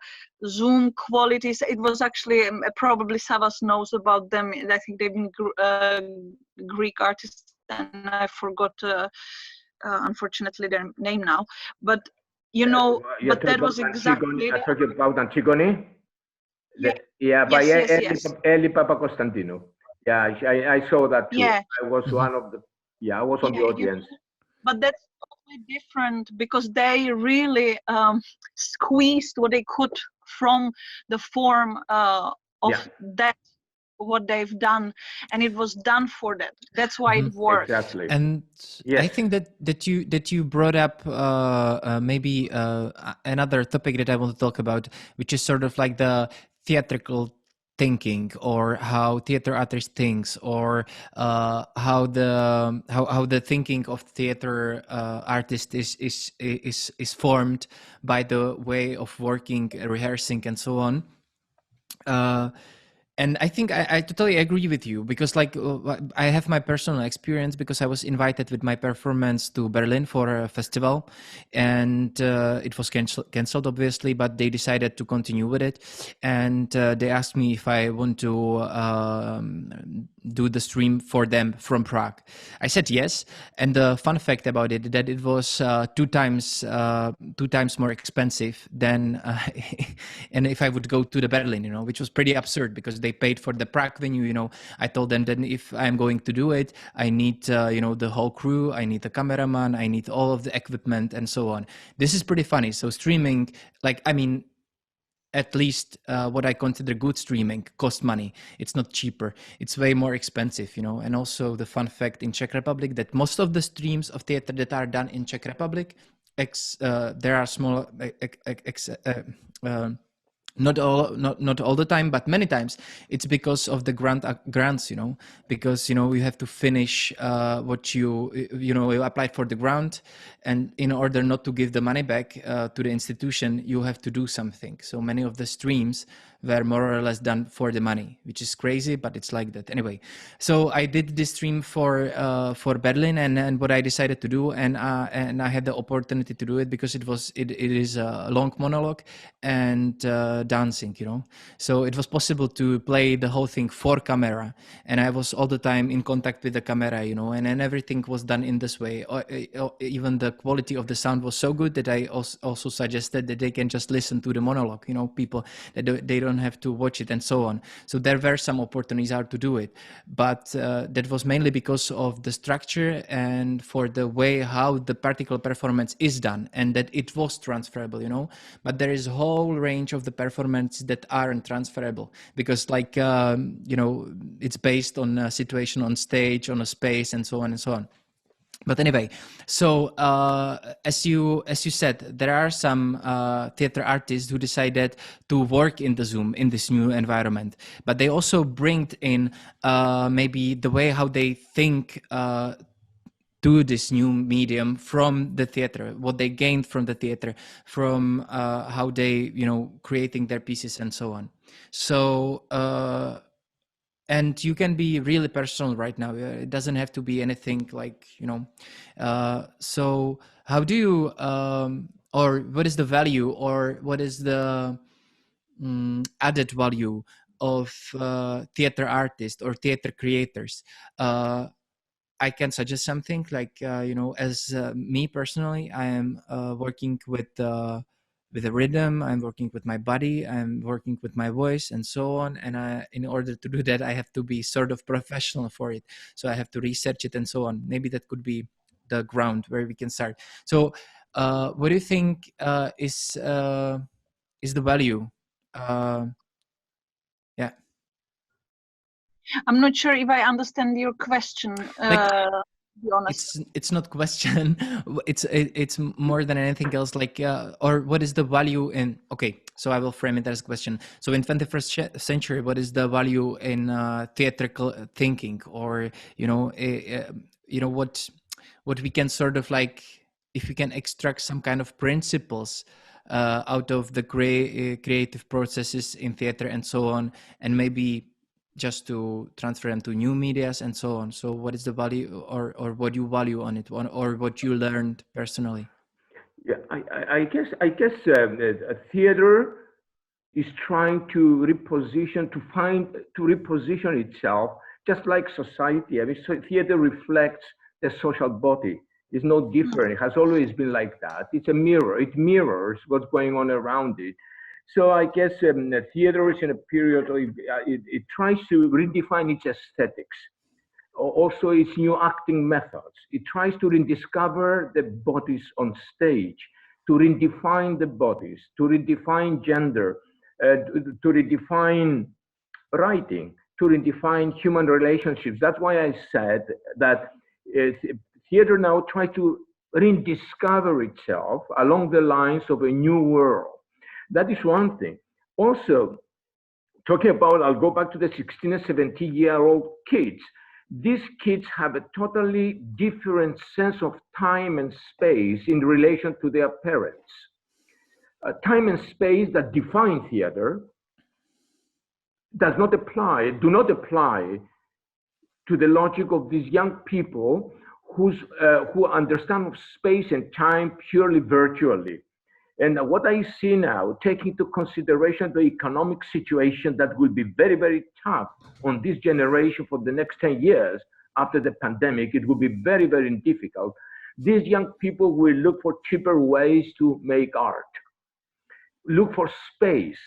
Zoom qualities. It was actually probably Savas knows about them. I think they've been Greek artists, and I forgot unfortunately their name now. But but that was exactly. I talking about Antigone. Yeah. By Yes. Eli Papakonstantinou. Yeah, I saw that too. Yeah. I was one of the. Yeah, I was on the audience. But that's totally different because they really squeezed what they could from the form of that, what they've done, and it was done for that. That's why it worked. Exactly. And I think that you brought up maybe another topic that I want to talk about, which is sort of like the theatrical thinking, or how theater artist thinks, or how the thinking of theater artist is formed by the way of working, rehearsing, and so on. And I think I totally agree with you, because like I have my personal experience, because I was invited with my performance to Berlin for a festival, and it was cancelled obviously, but they decided to continue with it, and they asked me if I want to do the stream for them from Prague. I said yes, and the fun fact about it that it was two times more expensive than and if I would go to the Berlin, which was pretty absurd because they paid for the Prague venue. I told them that if I'm going to do it, I need the whole crew, I need the cameraman, I need all of the equipment and so on. This is pretty funny. So streaming, at least what I consider good streaming costs money. It's not cheaper. It's way more expensive, And also the fun fact in Czech Republic that most of the streams of theater that are done in Czech Republic, there are small not all the time, but many times it's because of the grants, because you have to finish what you applied for the grant, and in order not to give the money back to the institution, you have to do something. So many of the streams were more or less done for the money, which is crazy, but it's like that anyway. So I did this stream for Berlin, and what I decided to do, and I had the opportunity to do it because it is a long monologue and dancing, so it was possible to play the whole thing for camera, and I was all the time in contact with the camera, and then everything was done in this way. Even the quality of the sound was so good that I also suggested that they can just listen to the monologue, people, that they don't have to watch it and so on. So there were some opportunities how to do it, but that was mainly because of the structure and for the way how the particular performance is done, and that it was transferable, but there is a whole range of the performance that aren't transferable because it's based on a situation on stage, on a space, and so on and so on. But anyway, so as you said, there are some theater artists who decided to work in the Zoom in this new environment, but they also bring in maybe the way how they think to this new medium from the theater, what they gained from the theater, from how they creating their pieces and so on. So and you can be really personal right now. It doesn't have to be anything like so how do you or what is the value, or what is the added value of theater artists or theater creators? I can suggest something like as me personally, I am working with a rhythm, I'm working with my body, I'm working with my voice and so on, and in order to do that, I have to be sort of professional for it, so I have to research it and so on. Maybe that could be the ground where we can start. So what do you think is the value? Yeah, I'm not sure if I understand your question. To be honest. it's not question. It's more than anything else, like or what is the value in, okay, so I will frame it as a question. So in 21st century, what is the value in theatrical thinking, or what we can sort of like, if we can extract some kind of principles out of the creative processes in theater and so on, and maybe just to transfer them to new medias and so on. So what is the value, or what you value on it, or what you learned personally? Yeah, I guess a theater is trying to reposition itself, just like society. I mean, so theater reflects the social body. It's no different. It has always been like that. It's a mirror. It mirrors what's going on around it. So I guess theater is in a period, it tries to redefine its aesthetics, also its new acting methods. It tries to rediscover the bodies on stage, to redefine the bodies, to redefine gender, to redefine writing, to redefine human relationships. That's why I said that theater now tries to rediscover itself along the lines of a new world. That is one thing. Also, talking about, I'll go back to the 16 and 17-year-old kids. These kids have a totally different sense of time and space in relation to their parents. Time and space that define theater do not apply to the logic of these young people who understand of space and time purely virtually. And what I see now, taking into consideration the economic situation that will be very, very tough on this generation for the next 10 years after the pandemic, it will be very, very difficult. These young people will look for cheaper ways to make art, look for space.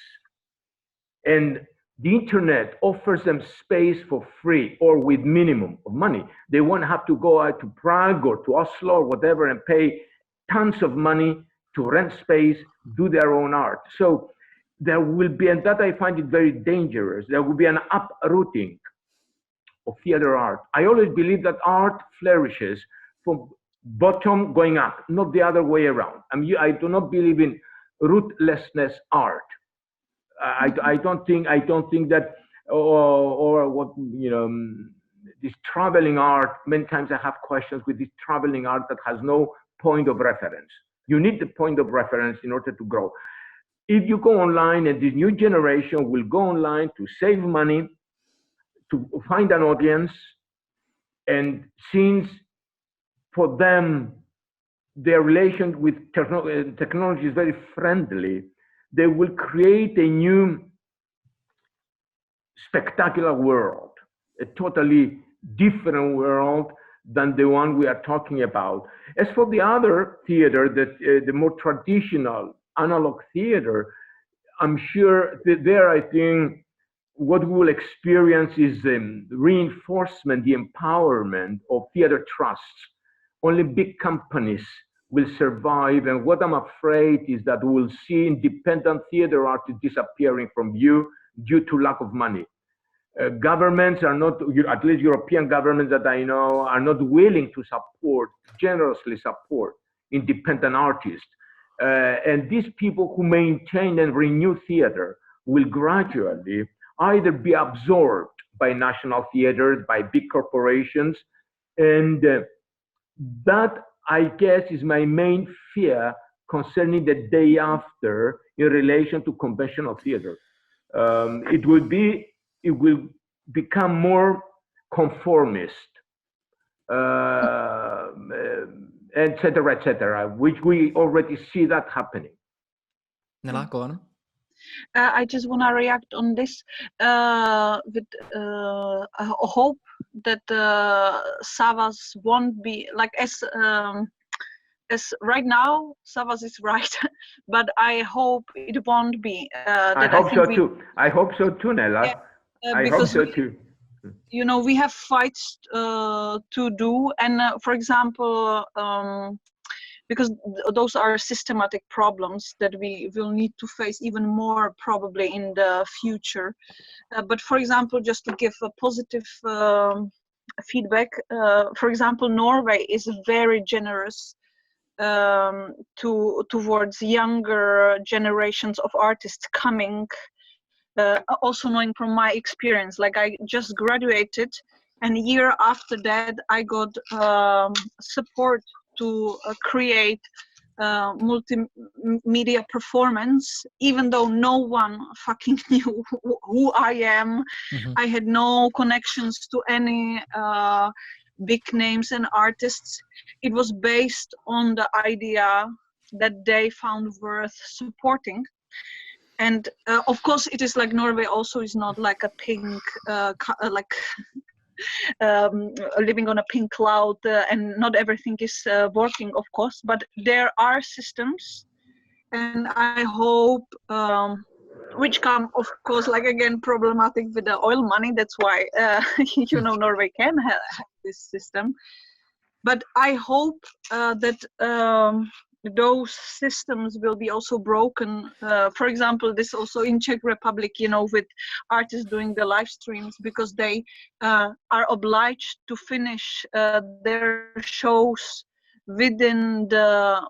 And the internet offers them space for free or with minimum of money. They won't have to go out to Prague or to Oslo or whatever and pay tons of money to rent space, do their own art. So there will be, and that I find it very dangerous, there will be an uprooting of theater art. I always believe that art flourishes from bottom going up, not the other way around. I do not believe in rootlessness art. I don't think that, or what, this traveling art, many times I have questions with this traveling art that has no point of reference. You need the point of reference in order to grow. If you go online, and this new generation will go online to save money, to find an audience, and since for them, their relation with technology is very friendly, they will create a new spectacular world, a totally different world than the one we are talking about. As for the other theater, the more traditional analog theater, I'm sure that there, I think, what we will experience is the reinforcement, the empowerment of theater trusts. Only big companies will survive, and what I'm afraid is that we'll see independent theater artists disappearing from view due to lack of money. Governments are not, at least European governments that I know, are not willing to generously support independent artists. And these people who maintain and renew theater will gradually either be absorbed by national theaters, by big corporations, and that, I guess, is my main fear concerning the day after in relation to conventional theater. It will become more conformist, etc., which we already see that happening. Nela, go on. I just want to react on this with a hope that Savas won't be like as right now. Savas is right, but I hope it won't be. I hope so too. I hope so too, Nela. I hope so too. We have fights to do, and for example, because those are systematic problems that we will need to face even more probably in the future. But for example, just to give a positive feedback, for example, Norway is very generous towards younger generations of artists coming. Also knowing from my experience, like I just graduated, and a year after that I got support to create multimedia performance, even though no one fucking knew who I am. Mm-hmm. I had no connections to any big names and artists. It was based on the idea that they found worth supporting. And of course, it is like Norway also is not like a pink, living on a pink cloud, and not everything is working, of course. But there are systems, and I hope, which come, of course, like again, problematic with the oil money. That's why Norway can have this system. But I hope that those systems will be also broken. For example, this also in Czech Republic, with artists doing the live streams, because they are obliged to finish their shows within the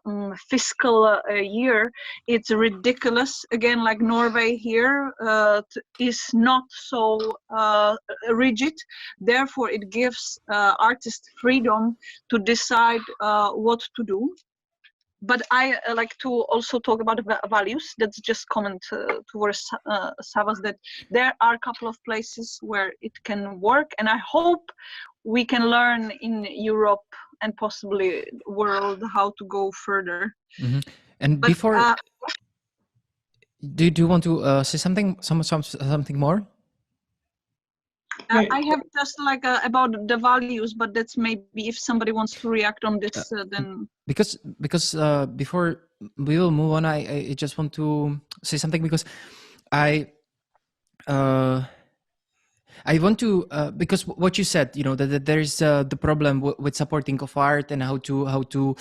fiscal year. It's ridiculous. Again, like Norway here is not so rigid. Therefore, it gives artists freedom to decide what to do. But I like to also talk about values. That's just comment towards Savas, that there are a couple of places where it can work, and I hope we can learn in Europe and possibly world how to go further. Mm-hmm. And But before, do you want to say something more? I have just like about the values, but that's maybe if somebody wants to react on this, then Because before we will move on, I just want to say something, because I want to because what you said, that there is the problem with supporting of art, and how to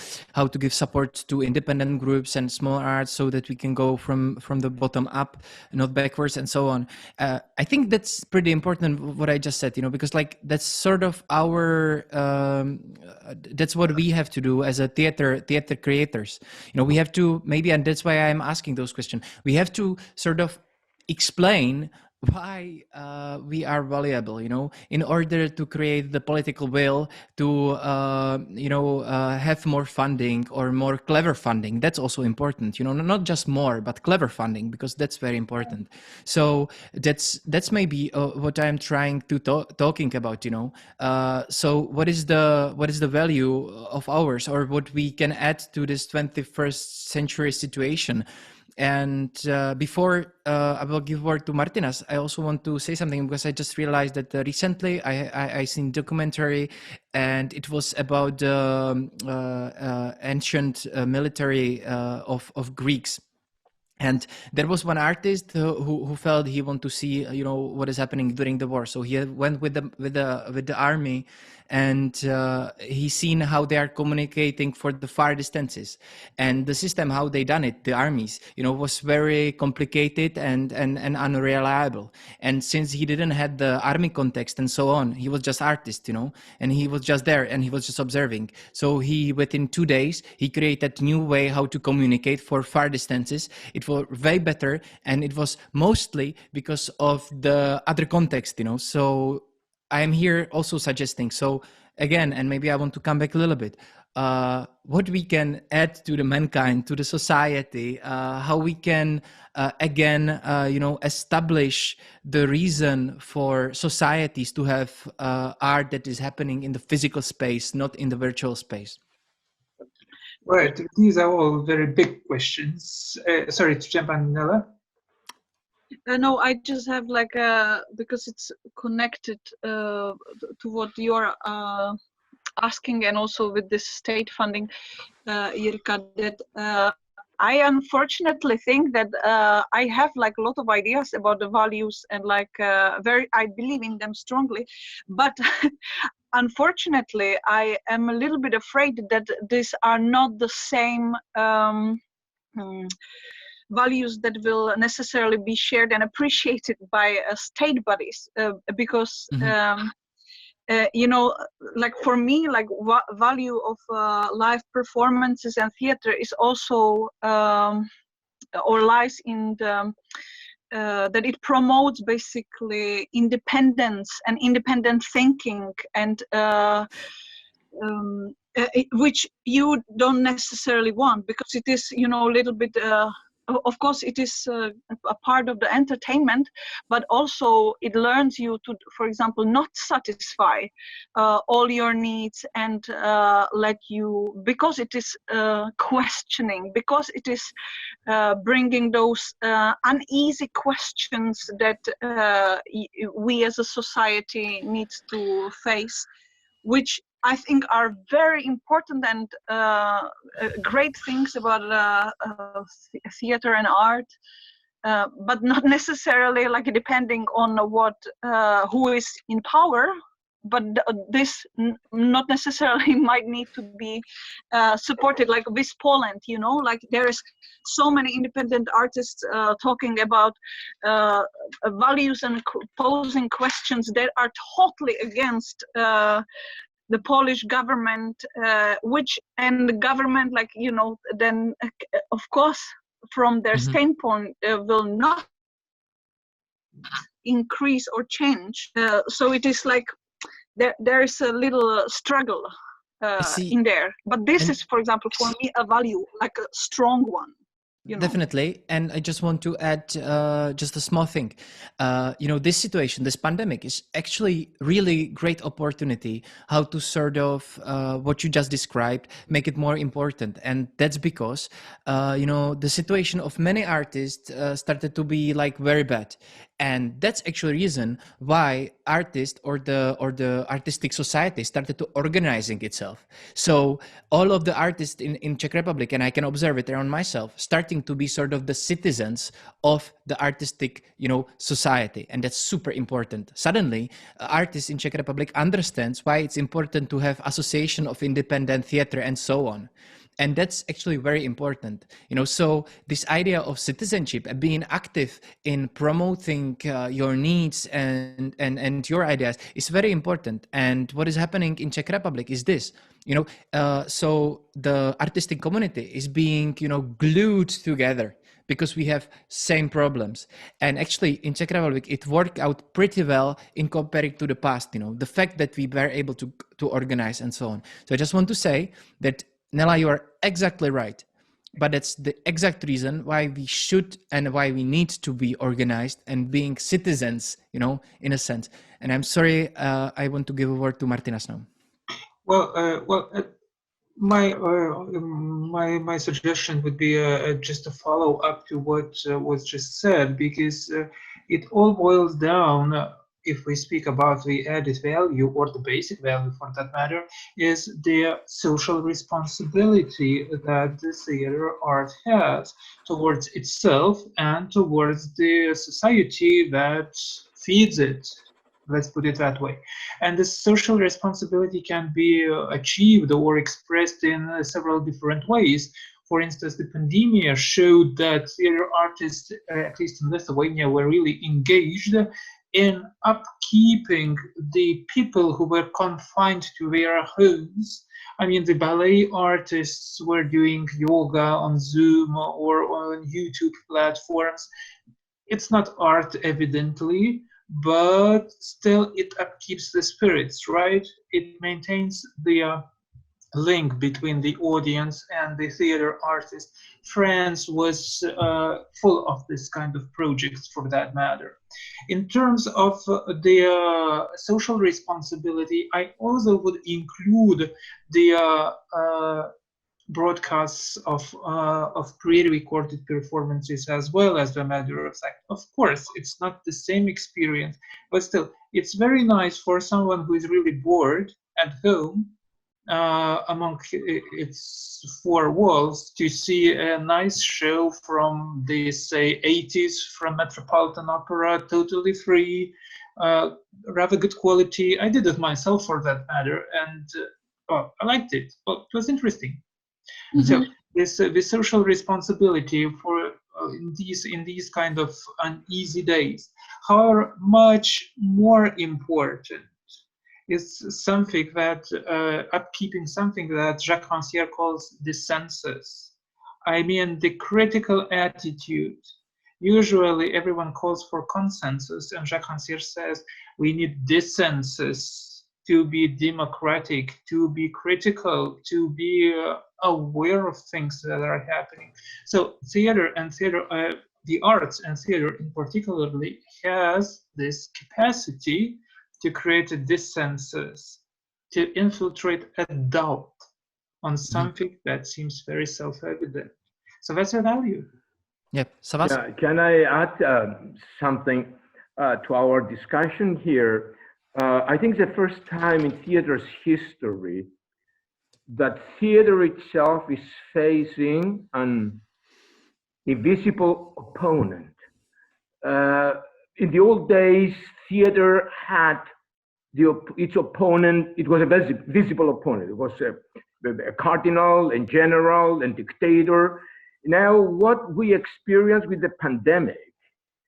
give support to independent groups and small arts, so that we can go from the bottom up, not backwards, and so on. I think that's pretty important, what I just said, because like that's sort of our that's what we have to do as a theater creators. We have to maybe, and that's why I'm asking those questions. We have to sort of explain why we are valuable, in order to create the political will to have more funding, or more clever funding. That's also important, not just more, but clever funding, because that's very important. So that's maybe what I'm trying to talking about, so what is the value of ours, or what we can add to this 21st century situation? And before I will give word to Martinas, I also want to say something, because I just realized that recently I seen documentary, and it was about ancient military of Greeks. And there was one artist who felt he wanted to see, what is happening during the war. So he went with the army, and he seen how they are communicating for the far distances, and the system how they done it. The armies, was very complicated and unreliable. And since he didn't have the army context and so on, he was just artist, and he was just there, and he was just observing. So he, within 2 days, he created new way how to communicate for far distances. It was way better, and it was mostly because of the other context, So I'm here also suggesting. So again, and maybe I want to come back a little bit, what we can add to the mankind, to the society, how we can again, establish the reason for societies to have art that is happening in the physical space, not in the virtual space. Right, these are all very big questions. Sorry to jump on, Nella. no, I just have like because it's connected to what you're asking, and also with this state funding, Jirka, that I unfortunately think that I have like a lot of ideas about the values, and like I believe in them strongly, but unfortunately I am a little bit afraid that these are not the same values that will necessarily be shared and appreciated by state bodies, because like for me, like value of live performances and theater is also or lies in the that it promotes basically independence and independent thinking, and which you don't necessarily want, because it is, a little bit of course it is a part of the entertainment, but also it learns you to, for example, not satisfy all your needs, and let you, because it is questioning, because it is bringing those uneasy questions that we as a society needs to face, which I think are very important and great things about theater and art, but not necessarily like depending on who is in power. But this not necessarily might need to be supported, like with Poland, like there is so many independent artists talking about values and posing questions that are totally against the Polish government, and the government, like, then of course from their standpoint will not increase or change. So it is like there is a little struggle in there. But this is, for example, for me, a value, like a strong one. Definitely. And I just want to add just a small thing. This situation, this pandemic is actually really great opportunity how to sort of what you just described, make it more important. And that's because, the situation of many artists started to be like very bad. And that's actually reason why artists or the artistic society started to organizing itself. So all of the artists in Czech Republic, and I can observe it around myself, starting to be sort of the citizens of the artistic, society, and that's super important. Suddenly, artists in Czech Republic understands why it's important to have association of independent theater and so on. And that's actually very important, so this idea of citizenship and being active in promoting your needs and your ideas is very important. And what is happening in Czech Republic is this, so the artistic community is being glued together because we have same problems. And actually in Czech Republic it worked out pretty well in comparing to the past, the fact that we were able to organize and so on. So I just want to say that, Nella, you are exactly right. But that's the exact reason why we should and why we need to be organized and being citizens, in a sense. And I'm sorry, I want to give a word to Martinas now. My suggestion would be just a follow up to what was just said, because it all boils down, if we speak about the added value or the basic value for that matter, is the social responsibility that the theater art has towards itself and towards the society that feeds it. Let's put it that way. And this social responsibility can be achieved or expressed in several different ways. For instance, the pandemic showed that theater artists, at least in Lithuania, were really engaged in upkeeping the people who were confined to their homes. I mean, the ballet artists were doing yoga on Zoom or on YouTube platforms. It's not art, evidently, but still it upkeeps the spirits, right? It maintains the link between the audience and the theater artist. France was full of this kind of projects for that matter. In terms of the social responsibility, I also would include the broadcasts of pre-recorded performances as well, as a matter of fact. Of course, it's not the same experience, but still, it's very nice for someone who is really bored at home among its four walls to see a nice show from the, say, 80s from Metropolitan Opera, totally free, rather good quality. I did it myself for that matter, and I liked it. Well, it was interesting. So this social responsibility for in these kind of uneasy days, however much more important is something that upkeeping something that Jacques Rancière calls the senses. I mean, the critical attitude. Usually everyone calls for consensus, and Jacques Rancière says we need dissensus to be democratic, to be critical, to be aware of things that are happening. So theater and the arts and theater in particularly has this capacity to create a dissensus, to infiltrate a doubt on something that seems very self-evident. So that's a value. Yep. Savas? Yeah, can I add something to our discussion here? I think the first time in theater's history that theater itself is facing an invisible opponent. In the old days, theater had its opponent. It was a visible opponent. It was a cardinal and general and dictator. Now, what we experience with the pandemic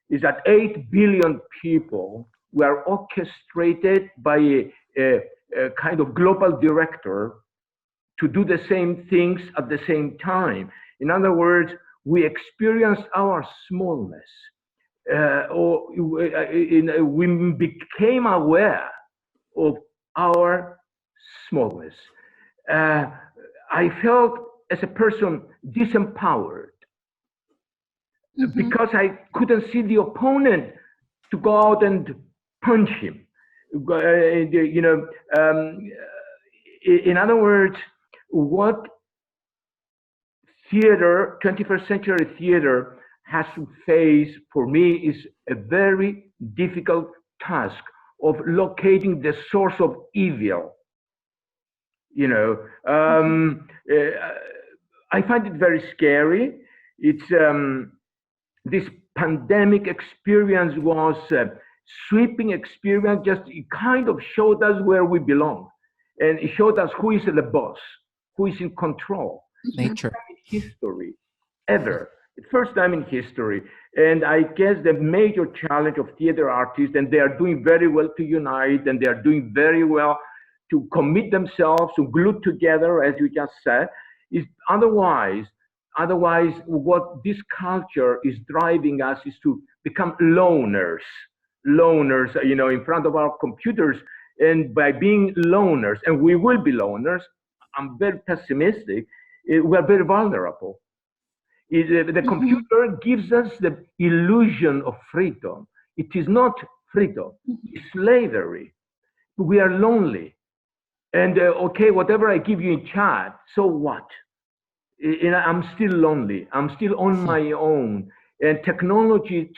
is that 8 billion people were orchestrated by a kind of global director to do the same things at the same time. In other words, we experience our smallness, we became aware of our smallness. I felt as a person disempowered because I couldn't see the opponent to go out and punch him. In other words, what theater, 21st century theater, has to face for me is a very difficult task of locating the source of evil. I find it very scary. It's this pandemic experience was a sweeping experience. Just it kind of showed us where we belong, and it showed us who is the boss, who is in control. Nature. History ever. The first time in history. And I guess the major challenge of theater artists, and they are doing very well to unite, and they are doing very well to commit themselves, to glue together, as you just said, is otherwise what this culture is driving us is to become loners, in front of our computers. And by being loners, and we will be loners, I'm very pessimistic, we are very vulnerable. The computer gives us the illusion of freedom. It is not freedom, it's slavery. We are lonely. And okay, whatever I give you in chat, so what? I'm still lonely. I'm still on my own. And technology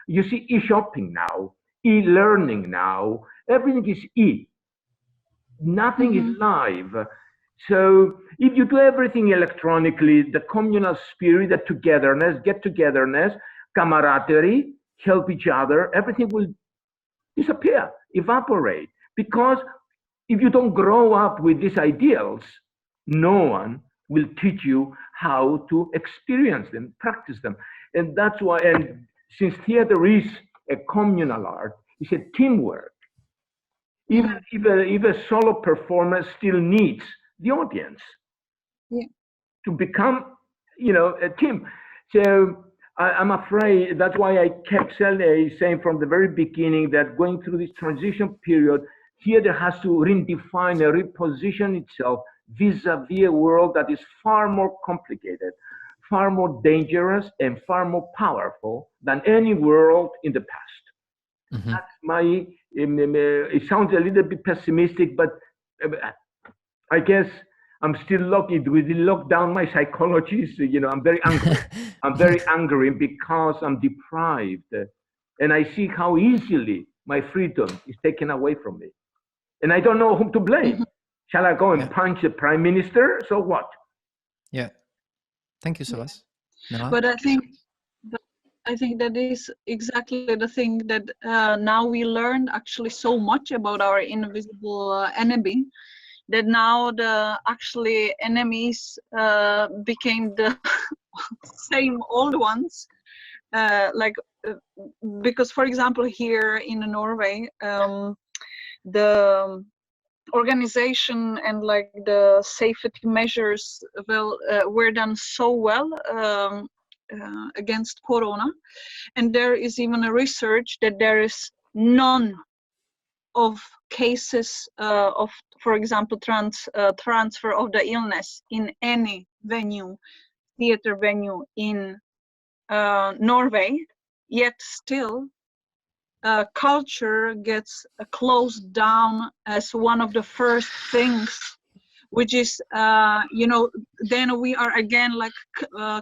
you see e-shopping now, e-learning now, everything is e. Nothing is live. So if you do everything electronically, the communal spirit, the togetherness, get-togetherness, camaraderie, help each other, everything will disappear, evaporate. Because if you don't grow up with these ideals, no one will teach you how to experience them, practice them. And that's why, and since theater is a communal art, it's a teamwork. Even if a solo performer still needs the audience to become, a team. So I'm afraid that's why I kept saying from the very beginning that going through this transition period, theater has to redefine and reposition itself vis-a-vis a world that is far more complicated, far more dangerous, and far more powerful than any world in the past. That's my, it sounds a little bit pessimistic, but I guess I'm still lucky. We did lock down my psychology. So, I'm very angry. I'm very angry because I'm deprived. And I see how easily my freedom is taken away from me. And I don't know whom to blame. Shall I go and punch the prime minister? So what? Yeah. Thank you, Sebas. But I think that is exactly the thing that now we learned actually so much about our invisible enemy, that now the actually enemies became the same old ones. Because for example here in Norway, the organization and like the safety measures were done so well against corona, and there is even a research that there is none of cases of, for example, transfer of the illness in any theater venue in Norway. Yet still culture gets closed down as one of the first things, which is then we are again like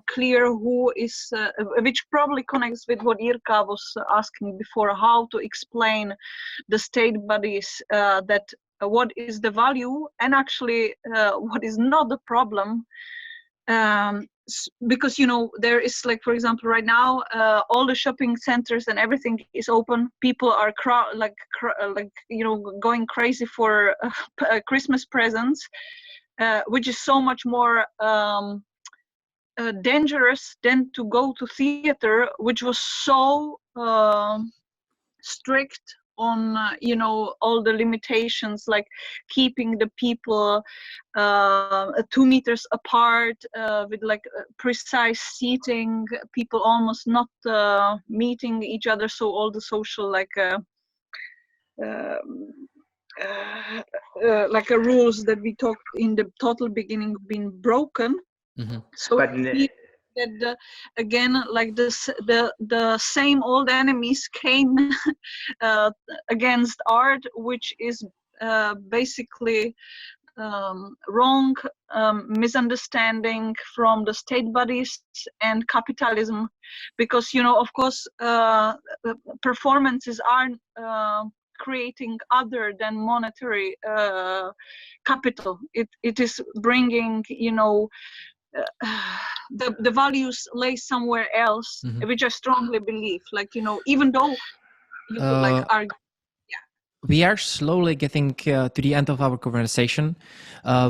clear who is which probably connects with what Irka was asking before, how to explain the state bodies that what is the value and actually what is not the problem. Because there is like, for example, right now all the shopping centers and everything is open. People are going crazy for Christmas presents, which is so much more dangerous than to go to theater, which was so strict on all the limitations, like keeping the people 2 meters apart, with like precise seating, people almost not meeting each other, so all the social rules that we talked in the total beginning been broken. So that again, like this, the same old enemies came against art, which is basically wrong misunderstanding from the state bodies and capitalism, because of course performances are creating other than monetary capital. It is bringing the values lay somewhere else, which I strongly believe. Like even though you could like argue. We are slowly getting to the end of our conversation.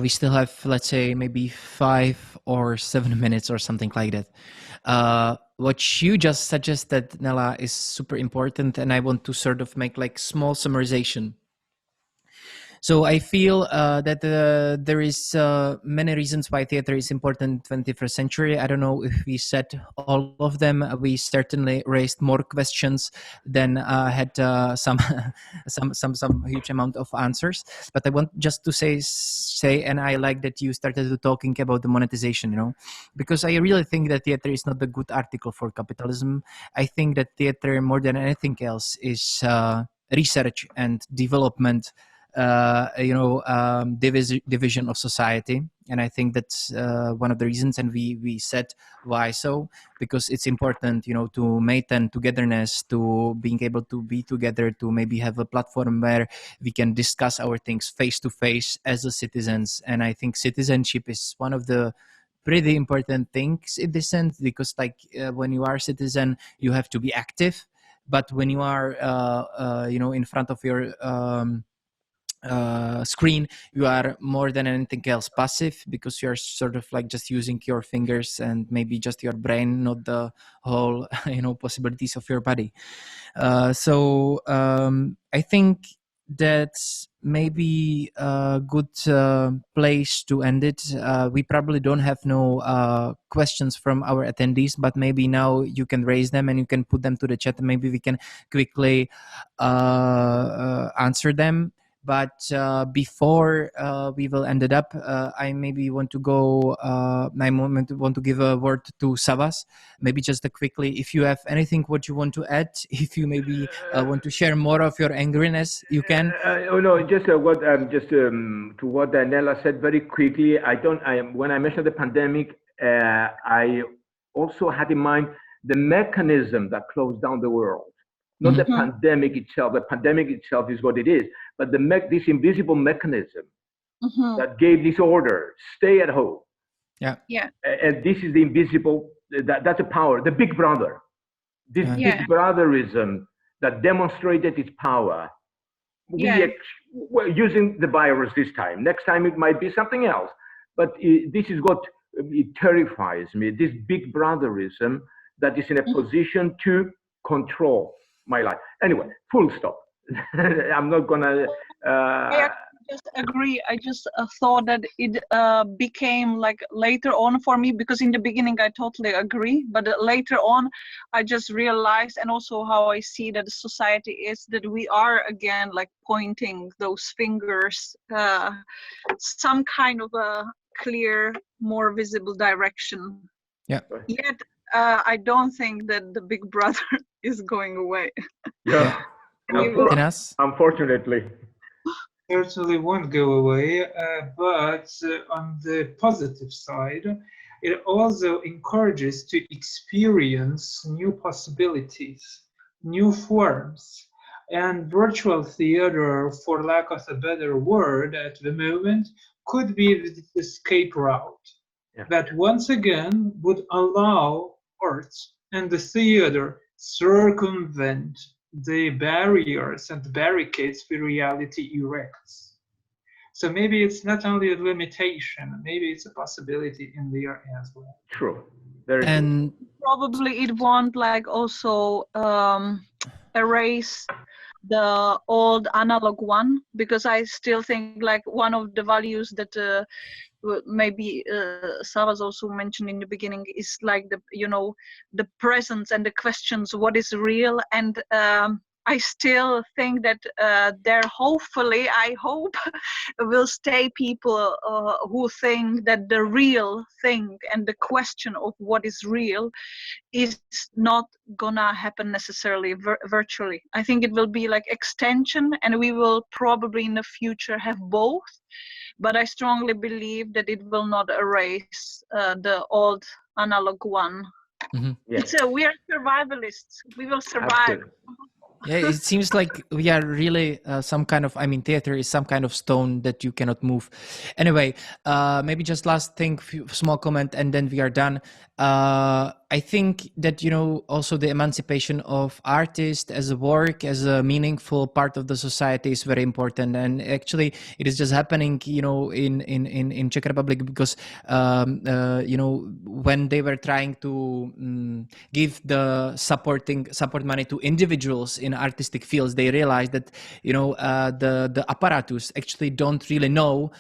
We still have, let's say, maybe 5 or 7 minutes or something like that. What you just suggested, Nella, is super important, and I want to sort of make like small summarization. So I feel that there is many reasons why theater is important 21st century. I don't know if we said all of them. We certainly raised more questions than had some some huge amount of answers. But I want just to say, and I like that you started talking about the monetization. Because I really think that theater is not a good article for capitalism. I think that theater, more than anything else, is research and development, division of society. And I think that's one of the reasons, and we said why so, because it's important to maintain togetherness, to being able to be together, to maybe have a platform where we can discuss our things face to face as a citizens. And I think citizenship is one of the pretty important things in this sense, because when you are a citizen, you have to be active, but when you are in front of your screen, you are more than anything else passive, because you are sort of like just using your fingers and maybe just your brain, not the whole possibilities of your body. So I think that's maybe a good place to end it. We probably don't have no questions from our attendees, but maybe now you can raise them and you can put them to the chat, and maybe we can quickly answer them. But before we will end it up, I maybe want to go. I want to give a word to Savas. Maybe just quickly, if you have anything what you want to add, if you maybe want to share more of your angriness, you can. No, just what to what Nella said very quickly. When I mentioned the pandemic, I also had in mind the mechanism that closed down the world. Not the pandemic itself. The pandemic itself is what it is, but this invisible mechanism that gave this order: stay at home. Yeah. And this is the invisible. That's a power. The Big Brother. This Big Brotherism that demonstrated its power. We're using the virus this time. Next time it might be something else. But this is what it terrifies me. This Big Brotherism that is in a position to control my life. Anyway, full stop. I'm not gonna. I just agree. I just thought that it became like later on for me, because in the beginning I totally agree, but later on I just realized, and also how I see that the society is, that we are again like pointing those fingers, some kind of a clear, more visible direction. Yeah. Yet I don't think that the Big Brother is going away. Yeah. Unfortunately. Certainly won't go away, but on the positive side, it also encourages to experience new possibilities, new forms. And virtual theater, for lack of a better word at the moment, could be the escape route that once again would allow arts and the theater circumvent the barriers and barricades the reality erects. So maybe it's not only a limitation, maybe it's a possibility in there as well. True. Very and true. Probably it won't like also erase the old analog one, because I still think like one of the values that maybe Savas also mentioned in the beginning is like the presence and the questions, what is real. And I still think that there hopefully, I hope, will stay people who think that the real thing and the question of what is real is not gonna happen necessarily virtually. I think it will be like extension, and we will probably in the future have both. But I strongly believe that it will not erase the old analog one. Mm-hmm. Yes. We are survivalists. We will survive. Absolutely. Yeah, it seems like we are really some kind of, I mean, theater is some kind of stone that you cannot move. Anyway, maybe just last thing, small comment, and then we are done. I think that, you know, also the emancipation of artists as a work, as a meaningful part of the society is very important. And actually, it is just happening, you know, in Czech Republic, because, you know, when they were trying to give the support money to individuals in artistic fields, they realized that, you know, the apparatus actually don't really know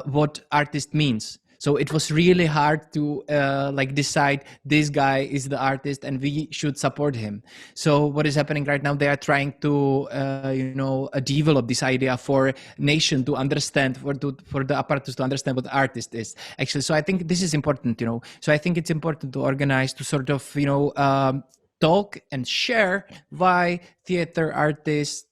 what artist means. So it was really hard to like decide this guy is the artist and we should support him. So what is happening right now? They are trying to you know, develop this idea for nation to understand, for the apparatus to understand what artist is actually. So I think this is important, you know. So I think it's important to organize, to sort of, you know, talk and share why theater artist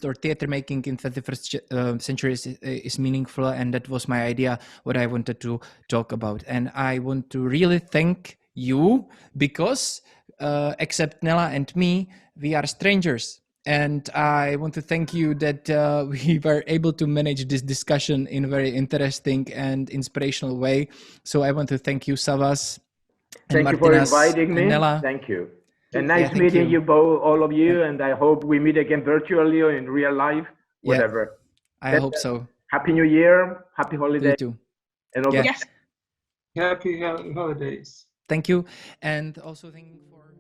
or theater making in 21st century is meaningful. And that was my idea, what I wanted to talk about. And I want to really thank you, because except Nella and me, we are strangers. And I want to thank you that we were able to manage this discussion in a very interesting and inspirational way. So I want to thank you, Savas, and Thank you for Martinas, inviting me. and Nella. Thank you. And nice meeting you both, all of you. And I hope we meet again virtually or in real life, whatever. I hope so. Happy New Year. Happy holidays. You too. And all Yes. Happy holidays. Thank you. And also thank you for